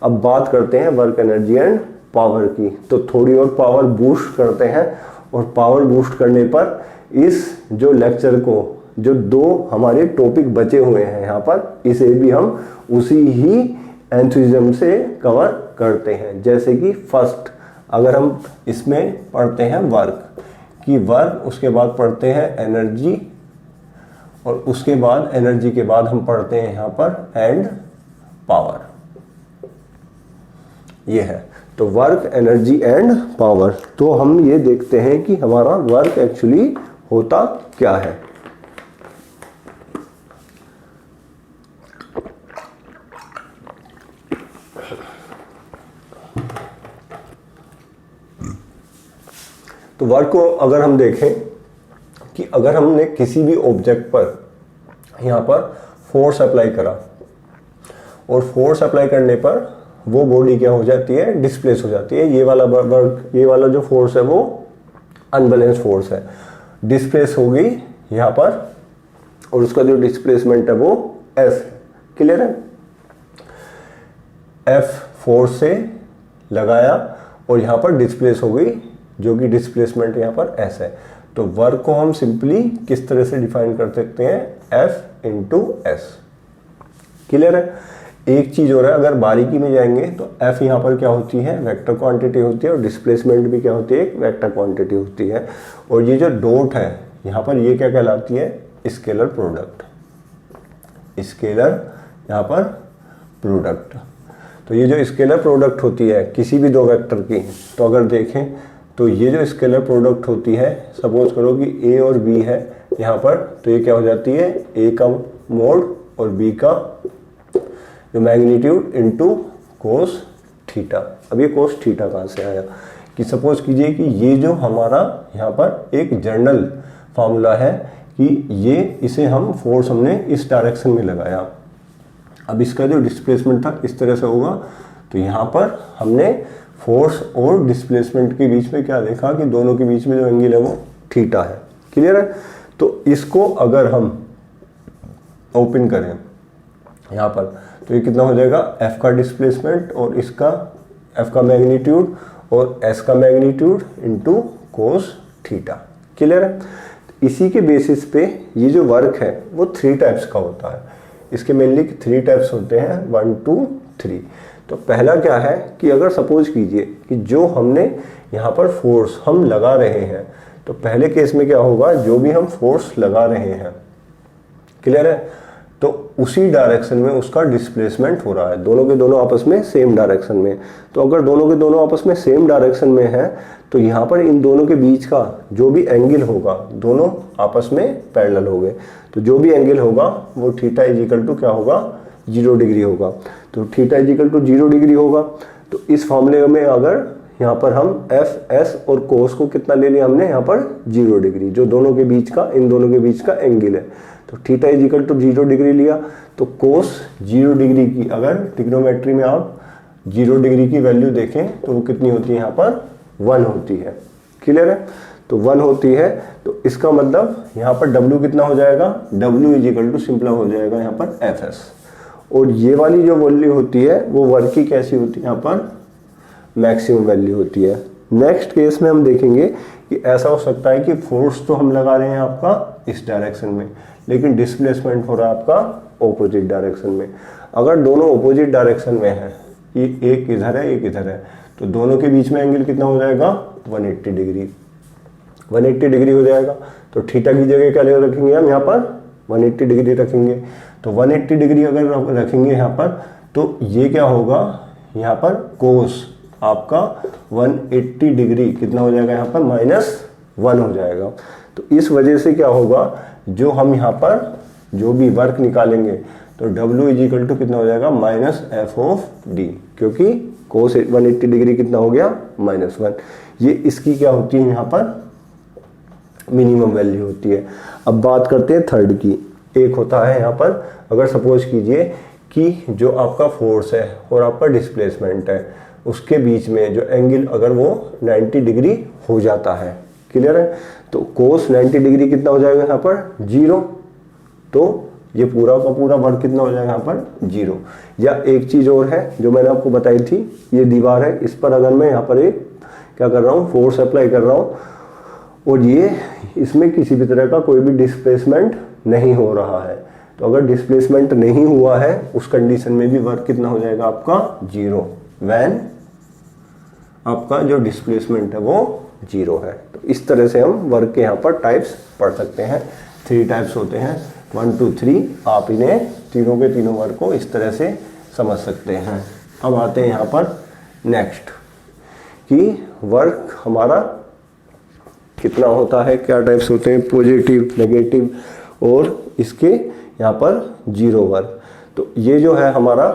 अब बात करते हैं वर्क एनर्जी एंड पावर की, तो थोड़ी और पावर बूस्ट करते हैं, और पावर बूस्ट करने पर इस जो लेक्चर को जो दो हमारे टॉपिक बचे हुए हैं यहाँ पर, इसे भी हम उसी ही एंथुसिज्म से कवर करते हैं। जैसे कि फर्स्ट अगर हम इसमें पढ़ते हैं वर्क की, वर्क उसके बाद पढ़ते हैं एनर्जी, और उसके बाद एनर्जी के बाद हम पढ़ते हैं यहाँ पर एंड पावर। ये है तो वर्क, एनर्जी एंड पावर। तो हम ये देखते हैं कि हमारा वर्क एक्चुअली होता क्या है। तो वर्क को अगर हम देखें कि अगर हमने किसी भी ऑब्जेक्ट पर यहाँ पर फोर्स अप्लाई करा, और फोर्स अप्लाई करने पर वो बॉडी क्या हो जाती है, डिस्प्लेस हो जाती है। ये वाला वर्क, ये वाला जो फोर्स है वो अनबैलेंस फोर्स है, डिस्प्लेस हो गई यहाँ पर, और उसका जो डिस्प्लेसमेंट है वो एफ है। क्लियर है? एफ फोर्स से लगाया और यहाँ पर डिस्प्लेस हो गई, जो कि डिस्प्लेसमेंट यहाँ पर एस है। तो वर्क को हम सिंपली किस तरह से डिफाइन कर सकते हैं, एफ इंटू एस। क्लियर है? एक चीज हो रहा है, अगर बारीकी में जाएंगे तो एफ यहाँ पर क्या होती है, वेक्टर क्वांटिटी होती है, और डिस्प्लेसमेंट भी क्या होती है, एक वेक्टर क्वांटिटी होती है। और ये जो डॉट है यहाँ पर, ये क्या कहलाती है, स्केलर प्रोडक्ट। स्केलर यहाँ पर प्रोडक्ट। तो ये जो स्केलर प्रोडक्ट होती है किसी भी दो वेक्टर की, तो अगर देखें तो ये जो स्केलर प्रोडक्ट होती है, सपोज करो कि ए और बी है यहाँ पर, तो ये क्या हो जाती है, ए का मोड और बी का जो मैग्नीट्यूड इनटू कोस थीटा। अब ये कोस थीटा कहाँ से आया, कि सपोज कीजिए कि ये जो हमारा यहाँ पर एक जनरल फार्मूला है कि ये, इसे हम फोर्स हमने इस डायरेक्शन में लगाया, अब इसका जो डिस्प्लेसमेंट था इस तरह से होगा, तो यहाँ पर हमने फोर्स और डिस्प्लेसमेंट के बीच में क्या देखा कि दोनों के बीच में जो एंगल है वो थीटा है। क्लियर है? तो इसको अगर हम ओपन करें यहाँ पर, तो ये कितना हो जाएगा, एफ का डिस्प्लेसमेंट और इसका एफ का मैग्नीट्यूड और एस का magnitude into cos theta. Clear है? इसी के बेसिस पे ये जो वर्क है वो 3 टाइप्स का होता है। इसके मेनली 3 टाइप्स होते हैं, 1 2 3। तो पहला क्या है कि अगर सपोज कीजिए कि जो हमने यहाँ पर फोर्स हम लगा रहे हैं, तो पहले केस में क्या होगा, जो भी हम फोर्स लगा रहे हैं, क्लियर है, तो उसी डायरेक्शन में उसका डिस्प्लेसमेंट हो रहा है, दोनों के दोनों आपस में सेम डायरेक्शन में। तो अगर दोनों के दोनों आपस में सेम डायरेक्शन में है, तो यहाँ पर इन दोनों के बीच का जो भी एंगल होगा, दोनों आपस में पैरेलल हो गए, तो जो भी एंगल होगा वो थीटा इज इक्वल टू क्या होगा, 0 डिग्री होगा। तो theta is equal to 0 degree होगा। तो इस फॉर्मूले में अगर यहाँ पर हम एफ एस और कोस को कितना ले लिया हमने यहाँ पर 0 डिग्री, जो दोनों के बीच का, इन दोनों के बीच का एंगल है। तो theta is equal to 0 degree लिया, तो कोस 0 डिग्री की अगर ट्रिग्नोमेट्री में आप 0 डिग्री की वैल्यू देखें तो वो कितनी होती है यहाँ पर 1 होती है। क्लियर है? तो 1 होती है। तो इसका मतलब यहाँ पर W कितना हो जाएगा, W is equal to simple हो जाएगा यहाँ पर एफ एस। और ये वाली जो वैल्यू होती है वो वर्क की कैसी होती है, यहाँ पर मैक्सिमम वैल्यू होती है। नेक्स्ट केस में हम देखेंगे कि ऐसा हो सकता है कि फोर्स तो हम लगा रहे हैं आपका इस डायरेक्शन में, लेकिन डिस्प्लेसमेंट हो रहा है आपका ऑपोजिट डायरेक्शन में। अगर दोनों ऑपोजिट डायरेक्शन में है, ये एक इधर है एक इधर है, तो दोनों के बीच में एंगल कितना हो जाएगा 180 डिग्री, 180 डिग्री हो जाएगा। तो थीटा की जगह क्या ले रखेंगे हम यहाँ पर 180 डिग्री रखेंगे। तो 180 डिग्री अगर रखेंगे यहाँ पर, तो ये क्या होगा यहाँ पर कोस आपका 180 डिग्री कितना हो जाएगा यहाँ पर -1 हो जाएगा। तो इस वजह से क्या होगा, जो हम यहाँ पर जो भी वर्क निकालेंगे तो W इज इक्वल टू कितना हो जाएगा -F(d), क्योंकि कोस 180 डिग्री कितना हो गया -1। ये इसकी क्या होती है यहाँ पर मिनिमम वैल्यू होती है। अब बात करते हैं थर्ड की। एक होता है यहाँ पर, अगर सपोज कीजिए कि जो आपका फोर्स है और आपका डिस्प्लेसमेंट है, उसके बीच में जो एंगल अगर वो 90 डिग्री हो जाता है। क्लियर है? तो कोस 90 डिग्री कितना हो जाएगा यहाँ पर 0। तो ये पूरा का पूरा वर्क कितना हो जाएगा यहाँ पर 0। या एक चीज़ और है जो मैंने आपको बताई थी, ये दीवार है, इस पर अगर मैं यहाँ पर एक क्या कर रहा हूँ फोर्स अप्लाई कर रहा हूँ और ये इसमें किसी भी तरह का कोई भी डिस्प्लेसमेंट नहीं हो रहा है, तो अगर डिस्प्लेसमेंट नहीं हुआ है उस कंडीशन में भी वर्क कितना हो जाएगा आपका 0, व्हेन आपका जो डिस्प्लेसमेंट है वो 0 है। तो इस तरह से हम वर्क के यहाँ पर टाइप्स पढ़ सकते हैं। 3 टाइप्स होते हैं, 1 2 3। आप इन्हें तीनों के तीनों वर्क को इस तरह से समझ सकते हैं। अब आते हैं यहाँ पर नेक्स्ट कि वर्क हमारा कितना होता है, क्या टाइप्स होते हैं, पॉजिटिव, नेगेटिव और इसके यहाँ पर 0 वर्क। तो ये जो है हमारा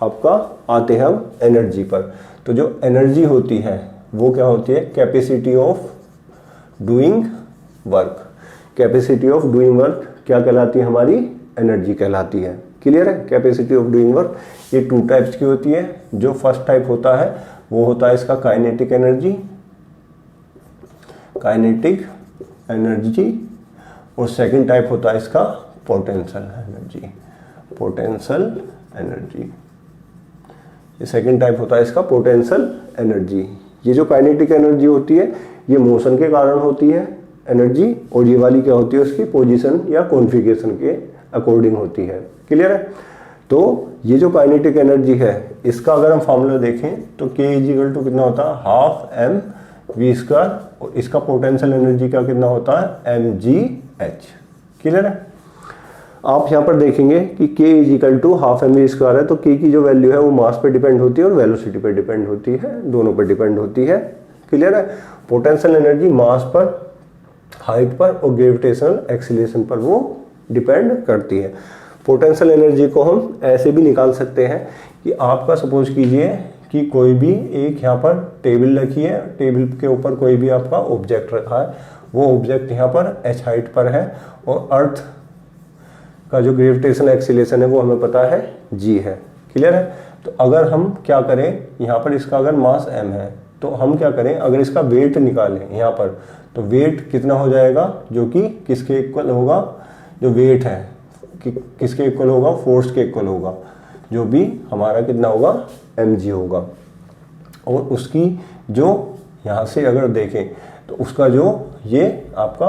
आपका, आते हैं हम एनर्जी पर। तो जो एनर्जी होती है वो क्या होती है, capacity of doing work. Capacity of doing work क्या कहलाती है, हमारी एनर्जी कहलाती है। क्लियर है? कैपेसिटी ऑफ डूइंग वर्क ये 2 टाइप्स की होती है। जो फर्स्ट टाइप होता है वो होता है इसका काइनेटिक एनर्जी, काइनेटिक एनर्जी, और सेकंड टाइप होता है इसका पोटेंशियल एनर्जी, पोटेंशियल एनर्जी। ये सेकंड टाइप होता है इसका पोटेंशियल एनर्जी। ये जो काइनेटिक एनर्जी होती है ये मोशन के कारण होती है एनर्जी, और ये वाली क्या होती है उसकी पोजीशन या कॉन्फ़िगरेशन के अकॉर्डिंग होती है। क्लियर है? तो ये जो काइनेटिक एनर्जी है इसका अगर हम फॉर्मूला देखें तो K इज इक्वल टू कितना होता है 12mv², और इसका पोटेंशियल एनर्जी का कितना होता है mgh। क्लियर है? आप यहाँ पर देखेंगे कि K is equal to 12mv² है, तो K की जो वैल्यू है वो मास पे डिपेंड होती है और वेलोसिटी पे डिपेंड होती है, दोनों पर डिपेंड होती है। क्लियर है? पोटेंशियल एनर्जी मास पर, हाइट पर और ग्रेविटेशनल एक्सीलरेशन पर वो डिपेंड करती है। पोटेंशियल एनर्जी को हम ऐसे भी निकाल सकते हैं कि आपका सपोज कीजिए कि कोई भी एक यहाँ पर टेबल रखी है, टेबल के ऊपर कोई भी आपका ऑब्जेक्ट रखा है, वो ऑब्जेक्ट यहाँ पर h हाइट पर है और अर्थ का जो ग्रेविटेशनल एक्सीलरेशन है वो हमें पता है g है। क्लियर है? तो अगर हम क्या करें, यहाँ पर इसका अगर मास m है तो हम क्या करें, अगर इसका वेट निकालें यहाँ पर, तो वेट कितना हो जाएगा, जो कि किसके इक्वल होगा, जो वेट है कि किसके इक्वल होगा, फोर्स के इक्वल होगा, जो भी हमारा कितना होगा mg होगा। और उसकी जो यहाँ से अगर देखें तो उसका जो ये आपका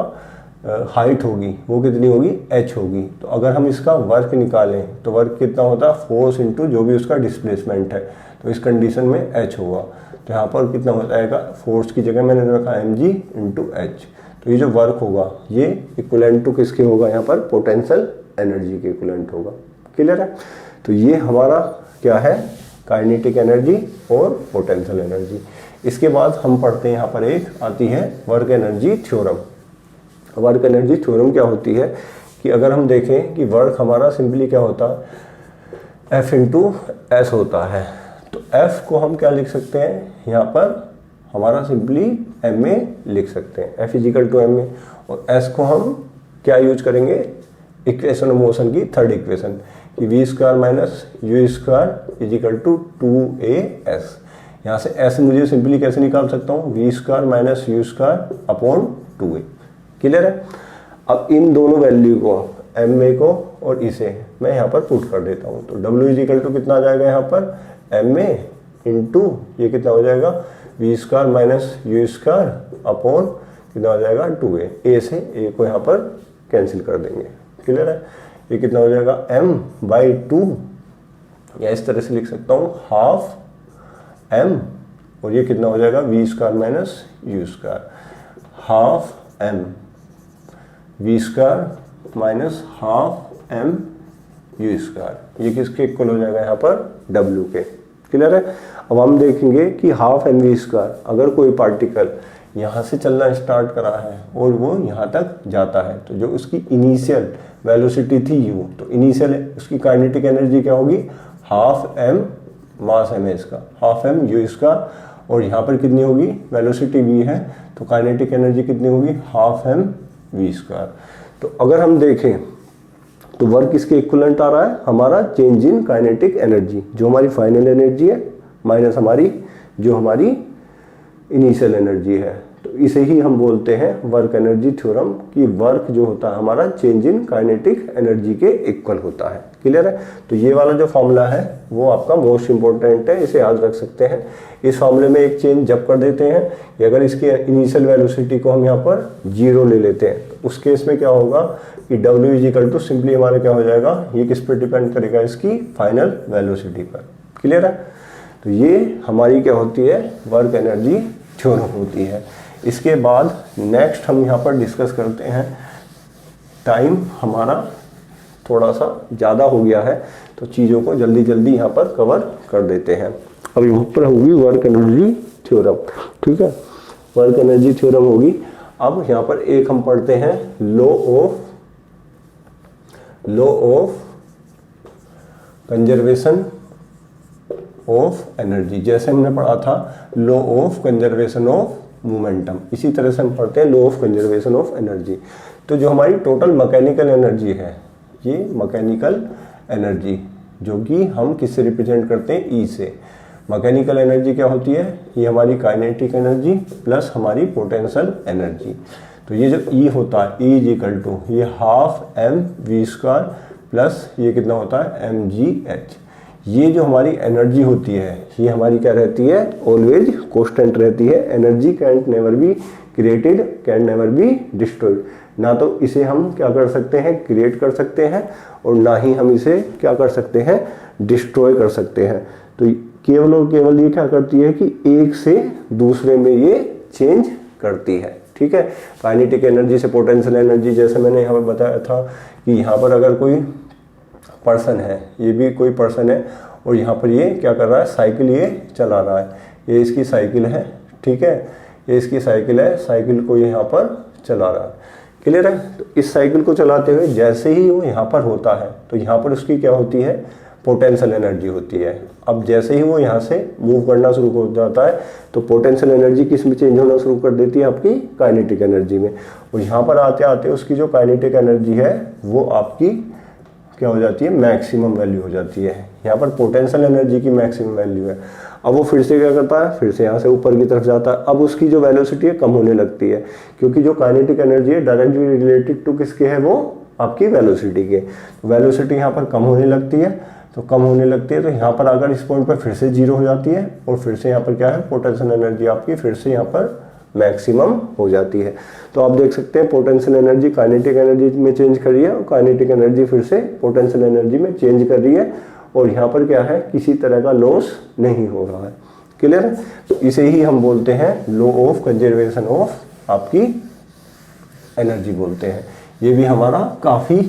हाइट होगी वो कितनी होगी, h होगी। तो अगर हम इसका वर्क निकालें तो वर्क कितना होता है, फोर्स इंटू जो भी उसका डिस्प्लेसमेंट है, तो इस कंडीशन में h होगा। तो यहाँ पर कितना हो जाएगा, फोर्स की जगह मैंने रखा mg इंटू h। तो ये जो वर्क होगा ये इक्विवेलेंट टू किसके होगा, यहाँ पर पोटेंशियल एनर्जी के इक्विवेलेंट होगा। क्लियर है? तो ये हमारा क्या है, काइनेटिक एनर्जी और पोटेंशियल एनर्जी। इसके बाद हम पढ़ते हैं यहाँ पर एक आती है work energy theorem. Work energy theorem क्या होती है कि अगर हम देखें कि वर्क हमारा सिंपली क्या होता है, F इंटू एस होता है। तो F को हम क्या लिख सकते हैं, यहाँ पर हमारा सिंपली ma लिख सकते हैं, F इजिकल टू ma, और S को हम क्या यूज करेंगे, इक्वेशन ऑफ मोशन की थर्ड इक्वेशन कि V square minus U square is equal to 2as। यहाँ से S मुझे सिंपली कैसे निकाल सकता हूँ, V square minus U square upon 2a। Clear है। अब इन दोनों वैल्यू को ma को और इसे मैं यहाँ पर पुट कर देता हूँ, तो W इजिकल टू कितना आ जाएगा यहाँ पर ma इंटू ये कितना हो जाएगा V square minus U square upon कितना हो जाएगा 2a। a से a को यहाँ पर कैंसिल कर देंगे। क्लियर है। ये कितना हो जाएगा m/2, या इस तरह से लिख सकता हूँ हाफ m, और ये कितना हो जाएगा V square minus U square, half m V square minus half m U square. ये किसके इक्वल हो जाएगा यहाँ पर w के। क्लियर है। अब हम देखेंगे कि हाफ m वी स्क्वायर, अगर कोई पार्टिकल यहाँ से चलना स्टार्ट करा है और वो यहाँ तक जाता है, तो जो उसकी इनिशियल वेलोसिटी थी u, तो इनिशियल उसकी काइनेटिक एनर्जी क्या होगी, हाफ m मास m है इसका, हाफ m u इसका, और यहाँ पर कितनी होगी वेलोसिटी v है, तो काइनेटिक एनर्जी कितनी होगी, हाफ m v स्क्वायर। तो अगर हम देखें तो वर्क इसके इक्विवेलेंट आ रहा है हमारा चेंज इन काइनेटिक एनर्जी, जो हमारी फाइनल एनर्जी है माइनस हमारी जो हमारी इनिशियल एनर्जी है। तो इसे ही हम बोलते हैं वर्क एनर्जी थ्योरम, कि वर्क जो होता है हमारा चेंज इन काइनेटिक एनर्जी के इक्वल होता है। क्लियर है। तो ये वाला जो फॉर्मूला है वो आपका मोस्ट इंपॉर्टेंट है, इसे याद रख सकते हैं। इस फॉर्मूले में एक चेंज जब कर देते हैं कि अगर इसकी इनिशियल वेलोसिटी को हम यहाँ पर 0 ले लेते हैं, तो उस केस में क्या होगा कि W इजिकल टू सिंपली हमारा क्या हो जाएगा, ये किस पर डिपेंड करेगा, इसकी फाइनल वेलोसिटी पर। क्लियर है। तो ये हमारी क्या होती है, वर्क एनर्जी थ्योरम होती है। इसके बाद नेक्स्ट हम यहाँ पर डिस्कस करते हैं, टाइम हमारा थोड़ा सा ज़्यादा हो गया है तो चीज़ों को जल्दी जल्दी यहाँ पर कवर कर देते हैं। अब यहाँ पर होगी वर्क एनर्जी थ्योरम। ठीक है, वर्क एनर्जी थ्योरम होगी। अब यहाँ पर एक हम पढ़ते हैं law of conservation of energy. जैसे हमने पढ़ा था law of conservation of momentum, इसी तरह से हम पढ़ते हैं law of conservation of energy. तो जो हमारी टोटल मैकेनिकल एनर्जी है, ये मैकेनिकल एनर्जी जो कि हम किससे रिप्रेजेंट करते हैं, ई से। मैकेनिकल एनर्जी क्या होती है, ये हमारी काइनेटिक एनर्जी प्लस हमारी पोटेंशियल एनर्जी। तो ये जो ई होता है, ई इज इक्वल टू ये half m v square plus ये कितना होता है mgh। ये जो हमारी एनर्जी होती है ये हमारी क्या रहती है, ऑलवेज कांस्टेंट रहती है। Energy can't never be created, can never be destroyed. ना तो इसे हम क्या कर सकते हैं, क्रिएट कर सकते हैं, और ना ही हम इसे क्या कर सकते हैं, डिस्ट्रॉय कर सकते हैं। तो केवल और केवल ये क्या करती है कि एक से दूसरे में ये चेंज करती है। ठीक है। काइनेटिक एनर्जी से पोटेंशियल एनर्जी, जैसे मैंने यहाँ पर बताया था कि यहाँ पर अगर कोई पर्सन है, ये भी कोई पर्सन है, और यहाँ पर ये क्या कर रहा है, साइकिल ये चला रहा है, ये इसकी साइकिल है। ठीक है, ये इसकी साइकिल है, साइकिल को यहाँ पर चला रहा है। क्लियर है। तो इस साइकिल को चलाते हुए जैसे ही वो यहाँ पर होता है तो यहाँ पर उसकी क्या होती है, पोटेंशियल एनर्जी होती है। अब जैसे ही वो यहाँ से मूव करना शुरू हो जाता है तो पोटेंशियल एनर्जी किस में चेंज होना शुरू कर देती है, आपकी काइनेटिक एनर्जी में। और यहाँ पर आते आते उसकी जो काइनेटिक एनर्जी है वो आपकी क्या हो जाती है, मैक्सिमम वैल्यू हो जाती है। यहाँ पर पोटेंशियल एनर्जी की मैक्सिमम वैल्यू है। अब वो फिर से क्या करता है, फिर से यहाँ से ऊपर की तरफ जाता है। अब उसकी जो वेलोसिटी है कम होने लगती है, क्योंकि जो काइनेटिक एनर्जी है डायरेक्टली रिलेटेड टू किसके है, वो आपकी वेलोसिटी के। वेलोसिटी यहाँ पर कम होने लगती है, तो कम होने लगती है तो यहाँ पर आकर इस पॉइंट पर फिर से 0 हो जाती है, और फिर से यहाँ पर क्या है, पोटेंशियल एनर्जी आपकी फिर से यहाँ पर मैक्सिमम हो जाती है। तो आप देख सकते हैं पोटेंशियल एनर्जी काइनेटिक एनर्जी में चेंज कर रही है, और काइनेटिक एनर्जी फिर से पोटेंशियल एनर्जी में चेंज कर रही है, और यहाँ पर क्या है, किसी तरह का लॉस नहीं हो रहा है। क्लियर है। तो इसे ही हम बोलते हैं लॉ ऑफ कंजर्वेशन ऑफ आपकी एनर्जी बोलते हैं। ये भी हमारा काफ़ी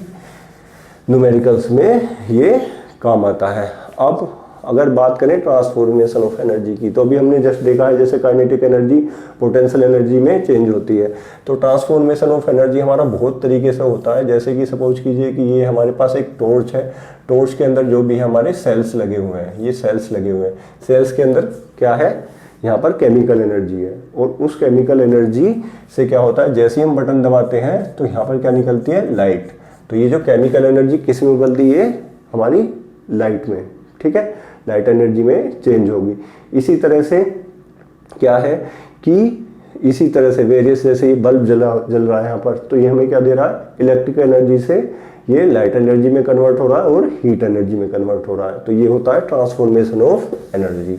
न्यूमेरिकल्स में ये काम आता है। अब अगर बात करें ट्रांसफॉर्मेशन ऑफ एनर्जी की, तो अभी हमने जस्ट देखा है जैसे काइनेटिक एनर्जी पोटेंशियल एनर्जी में चेंज होती है, तो ट्रांसफॉर्मेशन ऑफ एनर्जी हमारा बहुत तरीके से होता है। जैसे कि सपोज कीजिए कि ये हमारे पास एक टॉर्च है, टॉर्च के अंदर जो भी हमारे सेल्स लगे हुए हैं, ये सेल्स लगे हुए हैं, सेल्स के अंदर क्या है, यहाँ पर केमिकल एनर्जी है, और उस केमिकल एनर्जी से क्या होता है, जैसे ही हम बटन दबाते हैं तो यहाँ पर क्या निकलती है, लाइट। तो ये जो केमिकल एनर्जी किस में बदलती है, हमारी लाइट में, ठीक है, लाइट एनर्जी में चेंज होगी। इसी तरह से क्या है कि इसी तरह से वेरियस, जैसे ये बल्ब जल रहा है यहाँ पर, तो ये हमें क्या दे रहा है, इलेक्ट्रिक एनर्जी से ये लाइट एनर्जी में कन्वर्ट हो रहा है और हीट एनर्जी में कन्वर्ट हो रहा है। तो ये होता है ट्रांसफॉर्मेशन ऑफ एनर्जी।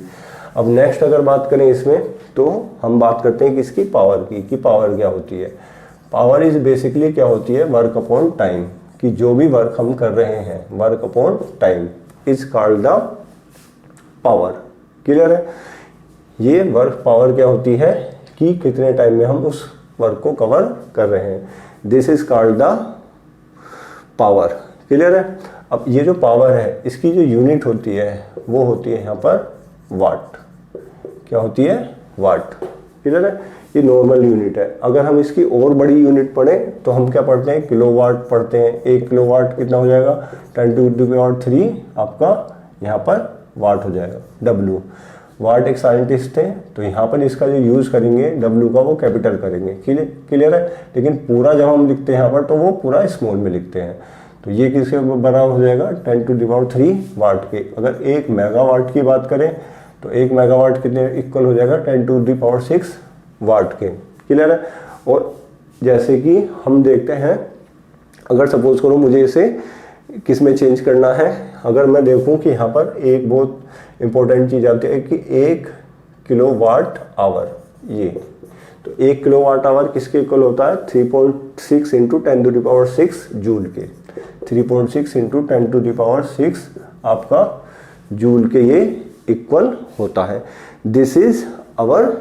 अब नेक्स्ट अगर बात करें इसमें, तो हम बात करते हैं किसकी, पावर की, कि पावर क्या होती है। पावर इज बेसिकली क्या होती है, वर्क अपॉन टाइम, कि जो भी वर्क हम कर रहे हैं, work upon time is called the power. Clear है, ये वर्क पावर क्या होती है कि कितने टाइम में हम उस वर्क को कवर कर रहे हैं, this is called the power. Clear है। अब ये जो पावर है इसकी जो यूनिट होती है वो होती है यहाँ पर वाट। क्या होती है, वाट। क्लियर है, ये नॉर्मल यूनिट है। अगर हम इसकी और बड़ी यूनिट पढ़ें तो हम क्या पढ़ते हैं, किलोवाट पढ़ते हैं। 1 किलोवाट कितना हो जाएगा, 10⁻³ आपका यहाँ पर वाट हो जाएगा, W। वाट एक साइंटिस्ट थे, तो यहाँ पर इसका जो यूज़ करेंगे W का, वो कैपिटल करेंगे। क्लियर है। लेकिन पूरा जब हम लिखते हैं यहाँ पर तो वो पूरा स्मॉल में लिखते हैं। तो ये किसके बराबर हो जाएगा, 10⁻³ वाट के। अगर 1 मेगावाट की बात करें तो 1 मेगावाट कितने इक्वल हो जाएगा, 10⁻6 वाट के। क्लियर है। और जैसे कि हम देखते हैं, अगर सपोज करो मुझे इसे किस में चेंज करना है, अगर मैं देखूं कि यहाँ पर एक बहुत इंपॉर्टेंट चीज़ आती है कि 1 किलोवाट आवर, ये तो 1 किलोवाट आवर किसके इक्वल होता है, 3.6 × 10⁻6 जूल के। 3.6 × 10⁻6 आपका जूल के ये इक्वल होता है। This is our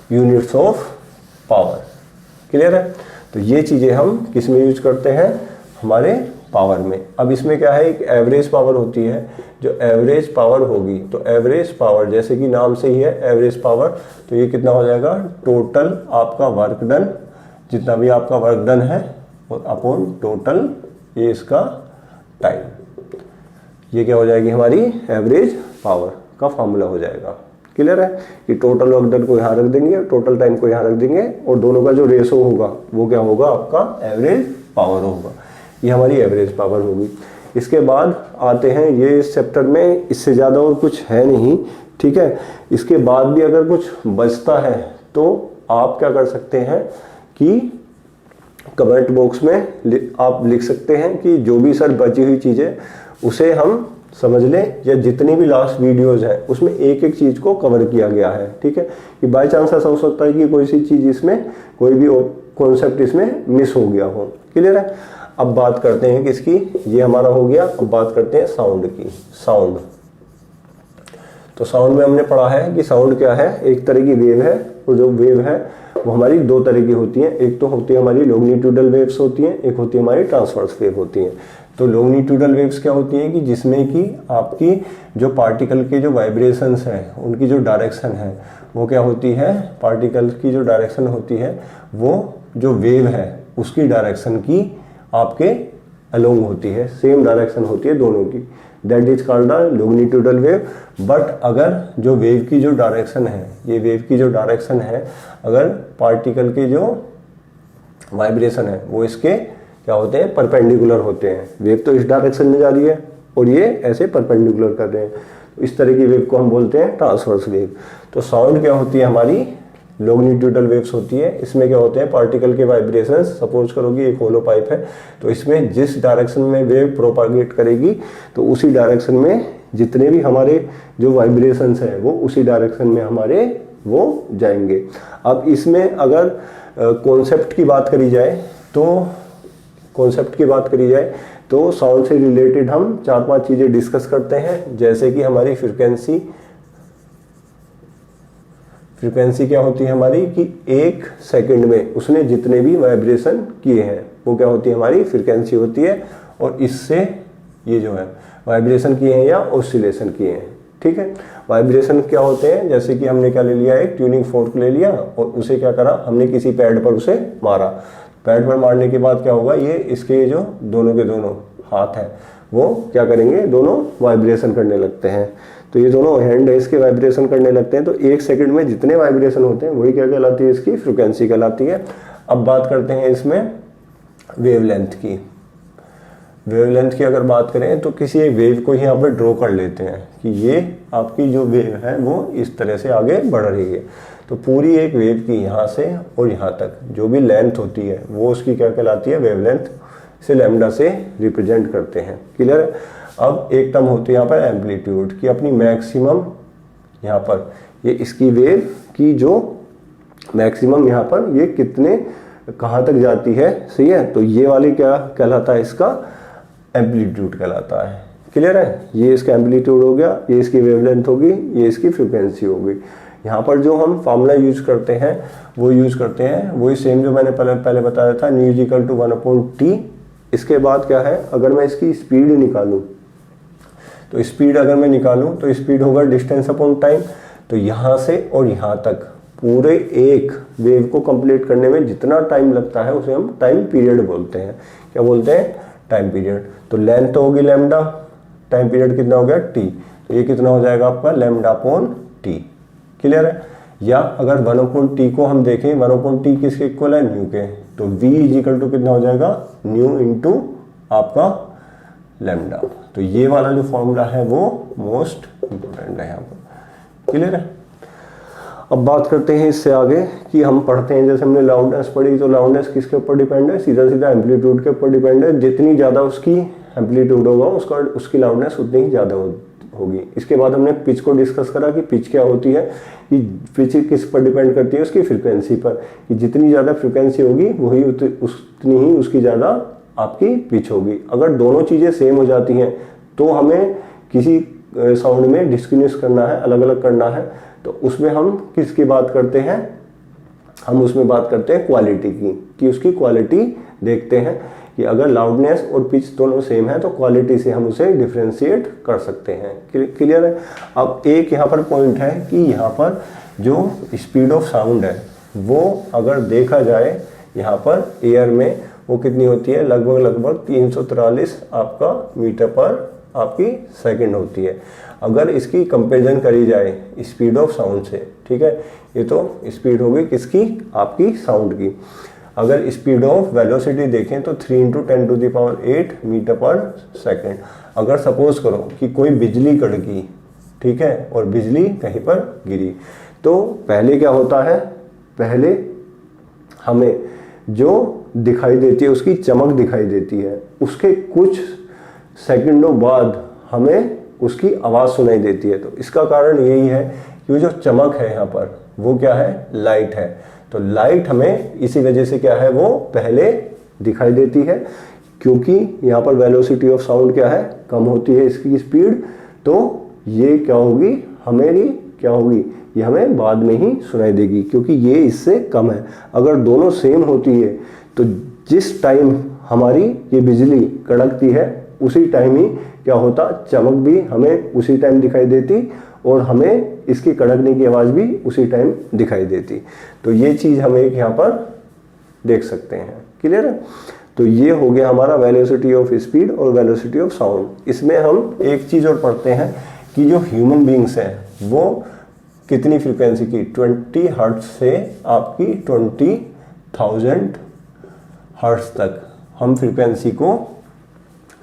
units of power. Clear है। तो ये चीज़ें हम किस में यूज करते हैं, हमारे पावर में। अब इसमें क्या है, एक एवरेज पावर होती है। जो एवरेज पावर होगी, तो एवरेज पावर जैसे कि नाम से ही है एवरेज पावर, तो ये कितना हो जाएगा, टोटल आपका वर्क डन, जितना भी आपका वर्क डन है, और अपॉन टोटल ये इसका टाइम, ये क्या हो जाएगी, हमारी एवरेज पावर का फॉर्मूला हो जाएगा। क्लियर है कि टोटल वर्क डन को यहाँ रख देंगे, टोटल टाइम को यहाँ रख देंगे, और दोनों का जो रेशो होगा वो क्या होगा, आपका एवरेज पावर होगा। ये हमारी एवरेज पावर होगी। इसके बाद आते हैं, ये इस चैप्टर में इससे ज़्यादा और कुछ है नहीं, ठीक है। इसके बाद भी अगर कुछ बचता है तो आप क्या कर सकते हैं कि कमेंट बॉक्स में आप लिख सकते हैं कि जो भी सर बची हुई चीज़ें उसे हम समझ लें, या जितनी भी लास्ट वीडियोज़ हैं उसमें एक एक चीज़ को कवर किया गया है, ठीक है। कि बाई चांस ऐसा हो सकता है कि कोई सी चीज़ इसमें, कोई भी कॉन्सेप्ट इसमें मिस हो गया हो। क्लियर है। अब बात करते हैं किसकी, ये हमारा हो गया। अब बात करते हैं साउंड की। साउंड, तो साउंड में हमने पढ़ा है कि साउंड क्या है, एक तरह की वेव है, और जो वेव है वो हमारी 2 तरह की होती है। एक तो होती है हमारी लॉन्गिट्यूडल वेव्स होती हैं, एक होती है हमारी ट्रांसवर्स वेव होती हैं। तो लॉन्गिट्यूडल वेव्स क्या होती है कि जिसमें कि आपकी जो पार्टिकल के जो वाइब्रेशंस हैं उनकी जो डायरेक्शन है वो क्या होती है, पार्टिकल की जो डायरेक्शन होती है वो जो वेव है उसकी डायरेक्शन की आपके अलोंग होती है, सेम डायरेक्शन होती है दोनों की, that is called the longitudinal wave. But अगर जो वेव की जो डायरेक्शन है, ये वेव की जो डायरेक्शन है, अगर पार्टिकल के जो वाइब्रेशन है वो इसके क्या होते हैं, परपेंडिकुलर होते हैं। वेव तो इस डायरेक्शन में जा रही है और ये ऐसे परपेंडिकुलर कर रहे हैं, तो इस तरह की वेव को हम बोलते हैं ट्रांसवर्स वेव। तो साउंड क्या होती है, हमारी लॉन्गिट्यूडल वेव्स होती है। इसमें क्या होते हैं, पार्टिकल के वाइब्रेशंस, सपोज करो कि एक होलो पाइप है, तो इसमें जिस डायरेक्शन में वेव प्रोपागेट करेगी तो उसी डायरेक्शन में जितने भी हमारे जो वाइब्रेशंस हैं वो उसी डायरेक्शन में हमारे वो जाएंगे। अब इसमें अगर कॉन्सेप्ट की बात करी जाए तो साउंड से रिलेटेड हम 4-5 चीज़ें डिस्कस करते हैं। जैसे कि हमारी फ्रीक्वेंसी क्या होती है हमारी, कि 1 सेकंड में उसने जितने भी वाइब्रेशन किए हैं वो क्या होती है, हमारी फ्रीक्वेंसी होती है। और इससे ये जो है वाइब्रेशन किए हैं या ऑसिलेशन किए हैं, ठीक है। वाइब्रेशन क्या होते हैं, जैसे कि हमने क्या ले लिया, एक ट्यूनिंग फोर्क ले लिया और उसे क्या करा, हमने किसी पैड पर उसे मारा। पैड पर मारने के बाद क्या होगा, ये इसके जो दोनों के दोनों हाथ हैं वो क्या करेंगे, दोनों वाइब्रेशन करने लगते हैं। तो ये दोनों हैंड है इसके वाइब्रेशन करने लगते हैं। तो 1 सेकंड में जितने वाइब्रेशन होते हैं वही क्या कहलाती है, इसकी फ्रिक्वेंसी कहलाती है। अब बात करते हैं इसमें वेवलेंथ की। वेवलेंथ की अगर बात करें तो किसी एक वेव को यहाँ पर ड्रॉ कर लेते हैं कि ये आपकी जो वेव है वो इस तरह से आगे बढ़ रही है। तो पूरी एक वेव की यहाँ से और यहाँ तक जो भी लेंथ होती है वो उसकी क्या कहलाती है, वेवलेंथ। इसे लैम्डा से रिप्रेजेंट करते हैं, क्लियर है। अब एक टर्म होती है यहाँ पर एम्पलीट्यूड की, अपनी मैक्सिमम यहाँ पर ये इसकी वेव की जो मैक्सिमम यहाँ पर ये कितने कहाँ तक जाती है, सही है। तो ये वाली क्या कहलाता है, इसका एम्पलीट्यूड कहलाता है, क्लियर है। ये इसका एम्पलीट्यूड हो गया, ये इसकी वेवलेंथ होगी, ये इसकी फ्रिक्वेंसी होगी। यहाँ पर जो हम फार्मूला यूज करते हैं वो यूज करते हैं वही सेम जो मैंने पहले बताया था, new is equal to 1/t। इसके बाद क्या है, अगर मैं इसकी स्पीड निकालूं तो स्पीड अगर मैं निकालूं तो स्पीड होगा डिस्टेंस अपॉन टाइम। तो यहाँ से और यहाँ तक पूरे एक वेव को कंप्लीट करने में जितना टाइम लगता है उसे हम टाइम पीरियड बोलते हैं। क्या बोलते हैं, टाइम पीरियड। तो लेंथ तो होगी लैम्डा, टाइम पीरियड कितना हो गया, टी। तो ये कितना हो जाएगा आपका, लैम्डा अपॉन टी, क्लियर है। या अगर 1/t को हम देखें, 1/t किसके इक्वल है, न्यू के। तो v इज इक्वल टू कितना हो जाएगा, न्यू इंटू आपका लैम्डा। तो ये वाला जो फॉर्मूला है वो मोस्ट इंपोर्टेंट है यहाँ पर, क्लियर है। अब बात करते हैं इससे आगे कि हम पढ़ते हैं, जैसे हमने लाउडनेस पढ़ी, तो लाउडनेस किसके ऊपर डिपेंड है, सीधा सीधा एम्पलीट्यूड के ऊपर डिपेंड है। जितनी ज़्यादा उसकी एम्पलीट्यूड होगा उसकी लाउडनेस उतनी ही ज़्यादा होगी। इसके बाद हमने पिच को डिस्कस करा कि पिच क्या होती है, कि पिच किस पर डिपेंड करती है, उसकी फ्रिक्वेंसी पर, कि जितनी ज़्यादा फ्रिक्वेंसी होगी वही उतनी ही उसकी ज़्यादा आपकी पिच होगी। अगर दोनों चीज़ें सेम हो जाती हैं तो हमें किसी साउंड में डिस्टिंग्विश करना है, अलग अलग करना है, तो उसमें हम किसकी बात करते हैं, हम उसमें बात करते हैं क्वालिटी की, कि उसकी क्वालिटी देखते हैं कि अगर लाउडनेस और पिच दोनों सेम है तो क्वालिटी से हम उसे डिफ्रेंशिएट कर सकते हैं, क्लियर है। अब एक यहाँ पर पॉइंट है कि यहाँ पर जो स्पीड ऑफ साउंड है वो अगर देखा जाए यहाँ पर एयर में वो कितनी होती है, लगभग 343 आपका मीटर पर आपकी सेकंड होती है। अगर इसकी कंपैरिजन करी जाए स्पीड ऑफ साउंड से, ठीक है, ये तो स्पीड होगी किसकी, आपकी साउंड की। अगर स्पीड ऑफ वेलोसिटी देखें तो 3 × 10⁸ मीटर पर सेकंड। अगर सपोज करो कि कोई बिजली कड़की, ठीक है, और बिजली कहीं पर गिरी, तो पहले क्या होता है, पहले हमें जो दिखाई देती है उसकी चमक दिखाई देती है, उसके कुछ सेकंडों बाद हमें उसकी आवाज़ सुनाई देती है। तो इसका कारण यही है कि जो चमक है यहाँ पर वो क्या है, लाइट है। तो लाइट हमें इसी वजह से क्या है, वो पहले दिखाई देती है, क्योंकि यहाँ पर वेलोसिटी ऑफ साउंड क्या है, कम होती है इसकी स्पीड। तो ये क्या होगी, हमेरी क्या होगी, ये हमें बाद में ही सुनाई देगी क्योंकि ये इससे कम है। अगर दोनों सेम होती है तो जिस टाइम हमारी ये बिजली कड़कती है उसी टाइम ही क्या होता, चमक भी हमें उसी टाइम दिखाई देती और हमें इसकी कड़कने की आवाज़ भी उसी टाइम दिखाई देती। तो ये चीज़ हम एक यहाँ पर देख सकते हैं, क्लियर है। तो ये हो गया हमारा वेलोसिटी ऑफ स्पीड और वेलोसिटी ऑफ साउंड। इसमें हम एक चीज़ और पढ़ते हैं कि जो ह्यूमन बींग्स हैं वो कितनी फ्रिक्वेंसी की, 20 हर्ट्ज से आपकी 20,000 हर्ट्ज तक हम फ्रिक्वेंसी को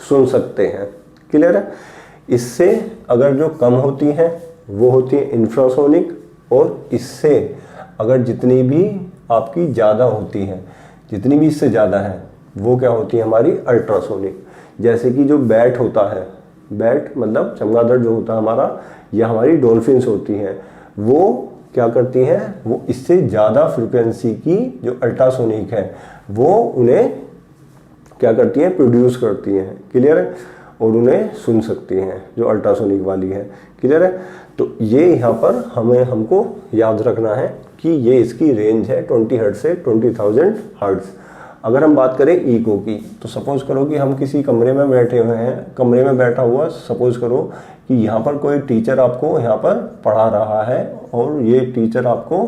सुन सकते हैं, क्लियर है। इससे अगर जो कम होती हैं वो होती है इंफ्रासोनिक, और इससे अगर जितनी भी आपकी ज़्यादा होती हैं, जितनी भी इससे ज़्यादा है वो क्या होती है, हमारी अल्ट्रासोनिक। जैसे कि जो बैट होता है, बैट मतलब चमगादड़ जो होता है हमारा, या हमारी डॉल्फिन्स होती हैं, वो क्या करती हैं, वो इससे ज़्यादा फ्रिक्वेंसी की जो अल्ट्रासोनिक है वो उन्हें क्या करती हैं, प्रोड्यूस करती हैं, क्लियर है, और उन्हें सुन सकती हैं जो अल्ट्रासोनिक वाली है, क्लियर है। तो ये यहाँ पर हमको याद रखना है कि ये इसकी रेंज है 20 हर्ट्ज से 20,000 हर्ट्ज। अगर हम बात करें इको की, तो सपोज करो कि हम किसी कमरे में बैठे हुए हैं, कमरे में बैठा हुआ सपोज करो कि यहाँ पर कोई टीचर आपको यहाँ पर पढ़ा रहा है और ये टीचर आपको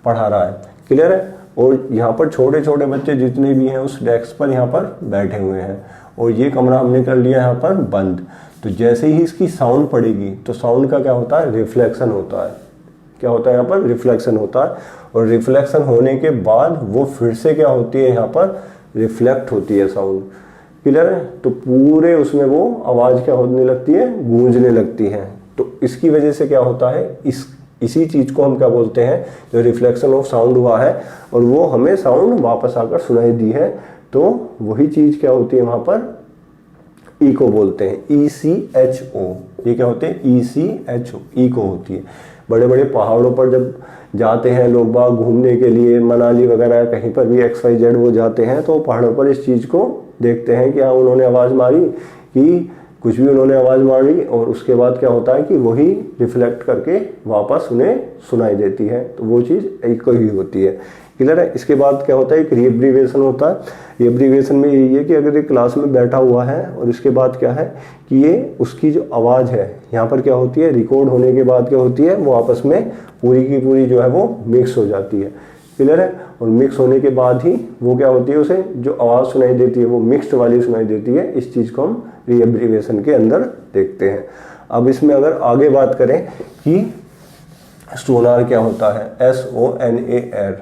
पढ़ा रहा है, क्लियर है। और यहाँ पर छोटे छोटे बच्चे जितने भी हैं उस डेस्क पर यहाँ पर बैठे हुए हैं और ये कमरा हमने कर लिया यहाँ पर बंद। तो जैसे ही इसकी साउंड पड़ेगी तो साउंड का क्या होता है, रिफ्लेक्शन होता है। क्या होता है यहाँ पर, रिफ्लेक्शन होता है। और रिफ्लेक्शन होने के बाद वो फिर से क्या होती है, यहाँ पर रिफ्लेक्ट होती है साउंड, क्लियर है। तो पूरे उसमें वो आवाज़ क्या होने लगती है, गूंजने लगती है। तो इसकी वजह से क्या होता है, इसी चीज़ को हम क्या बोलते हैं, जो रिफ्लेक्शन ऑफ साउंड हुआ है और वो हमें साउंड वापस आकर सुनाई दी है, तो वही चीज़ क्या होती है वहाँ पर, इको बोलते हैं, ECHO। ये क्या होते हैं, ECHO, इको होती है। बड़े बड़े पहाड़ों पर जब जाते हैं लोग बाग घूमने के लिए, मनाली वगैरह कहीं पर भी XYZ वो जाते हैं, तो पहाड़ों पर इस चीज़ को देखते हैं कि हाँ उन्होंने आवाज़ मारी, कि कुछ भी उन्होंने आवाज़ मारी और उसके बाद क्या होता है कि वही रिफ्लेक्ट करके वापस उन्हें सुनाई देती है। तो वो चीज़ इको ही होती है, क्लियर है। इसके बाद क्या होता है, एक रीएब्रीवेशन होता है। रीएब्रीवेशन में यही है कि अगर एक क्लास में बैठा हुआ है और इसके बाद क्या है कि ये उसकी जो आवाज़ है यहाँ पर क्या होती है, रिकॉर्ड होने के बाद क्या होती है, वो आपस में पूरी की पूरी जो है वो मिक्स हो जाती है, क्लियर है। और मिक्स होने के बाद ही वो क्या होती है, उसे जो आवाज़ सुनाई देती है वो मिक्स्ड वाली सुनाई देती है। इस चीज़ को हम रीएब्रीवेशन के अंदर देखते हैं। अब इसमें अगर आगे बात करें कि सोनार क्या होता है, SONAR,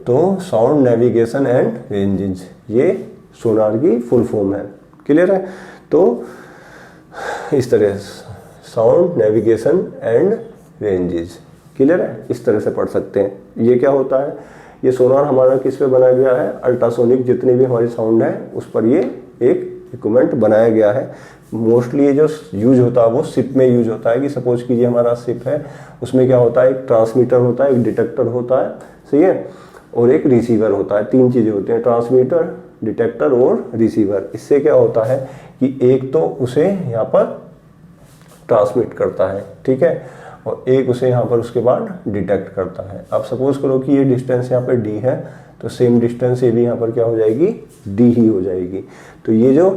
तो साउंड नेविगेशन एंड रेंजिंग, ये सोनार की फुल फॉर्म है, क्लियर है। तो इस तरह sound navigation and ranging, clear है, इस तरह से पढ़ सकते हैं। ये क्या होता है, ये सोनार हमारा किस पे बनाया गया है, अल्ट्रासोनिक जितने भी हमारी साउंड है उस पर ये एक इक्विपमेंट बनाया गया है। मोस्टली ये जो यूज होता है वो शिप में यूज होता है, कि सपोज कीजिए हमारा शिप है, उसमें क्या होता है, एक ट्रांसमीटर होता है, एक डिटेक्टर होता है, सही है, और एक रिसीवर होता है। तीन चीज़ें होती हैं, ट्रांसमीटर, डिटेक्टर और रिसीवर। इससे क्या होता है कि एक तो उसे यहाँ पर ट्रांसमिट करता है, ठीक है, और एक उसे यहाँ पर उसके बाद डिटेक्ट करता है। अब सपोज करो कि ये डिस्टेंस यहाँ पर D है, तो सेम डिस्टेंस ये भी यहाँ पर क्या हो जाएगी, D ही हो जाएगी। तो ये जो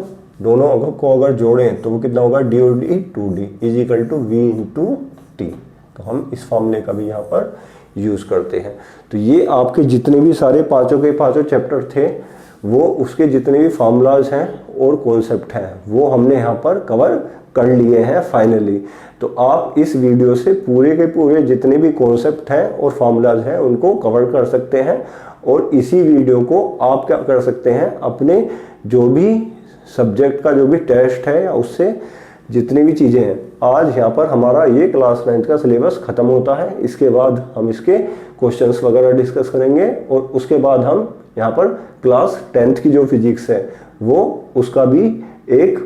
दोनों को अगर जोड़ें तो वो कितना होगा, D और D 2D = V × T। तो हम इस फॉर्मूले का भी यहाँ पर यूज़ करते हैं। तो ये आपके जितने भी सारे पाँचों के पाँचों चैप्टर थे, वो उसके जितने भी फार्मूलाज हैं और कॉन्सेप्ट हैं वो हमने यहाँ पर कवर कर लिए हैं फाइनली। तो आप इस वीडियो से पूरे के पूरे जितने भी कॉन्सेप्ट हैं और फार्मूलाज हैं उनको कवर कर सकते हैं। और इसी वीडियो को आप क्या कर सकते हैं, अपने जो भी सब्जेक्ट का जो भी टेस्ट है या उससे जितनी भी चीज़ें हैं, आज यहाँ पर हमारा ये क्लास 9 का सिलेबस ख़त्म होता है। इसके बाद हम इसके क्वेश्चंस वगैरह डिस्कस करेंगे और उसके बाद हम यहाँ पर क्लास 10th की जो फिजिक्स है वो उसका भी एक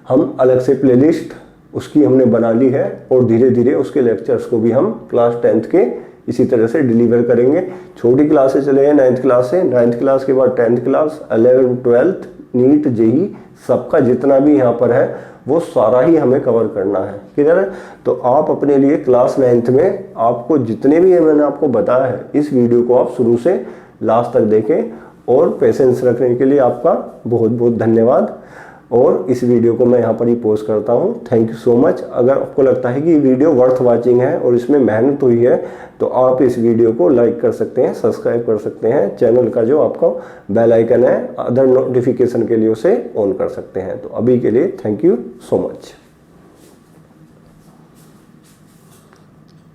हम अलग से प्लेलिस्ट उसकी हमने बना ली है और धीरे धीरे उसके लेक्चर्स को भी हम क्लास 10th के इसी तरह से डिलीवर करेंगे। छोटी क्लासेस चले हैं 9th क्लास से, 9th क्लास के बाद 10th class, 11th 12th, NEET, JEE, सबका जितना भी यहाँ पर है वो सारा ही हमें कवर करना है, क्लियर है। तो आप अपने लिए क्लास 9th में आपको जितने भी मैंने आपको बताया है, इस वीडियो को आप शुरू से लास्ट तक देखें और पेशेंस रखने के लिए आपका बहुत बहुत धन्यवाद। और इस वीडियो को मैं यहाँ पर ही पोस्ट करता हूँ। Thank you so much. अगर आपको लगता है कि ये वीडियो वर्थ वाचिंग है और इसमें मेहनत हुई है तो आप इस वीडियो को लाइक कर सकते हैं, सब्सक्राइब कर सकते हैं, चैनल का जो आपका बेल आइकन है अदर नोटिफिकेशन के लिए उसे ऑन कर सकते हैं। तो अभी के लिए थैंक यू सो मच।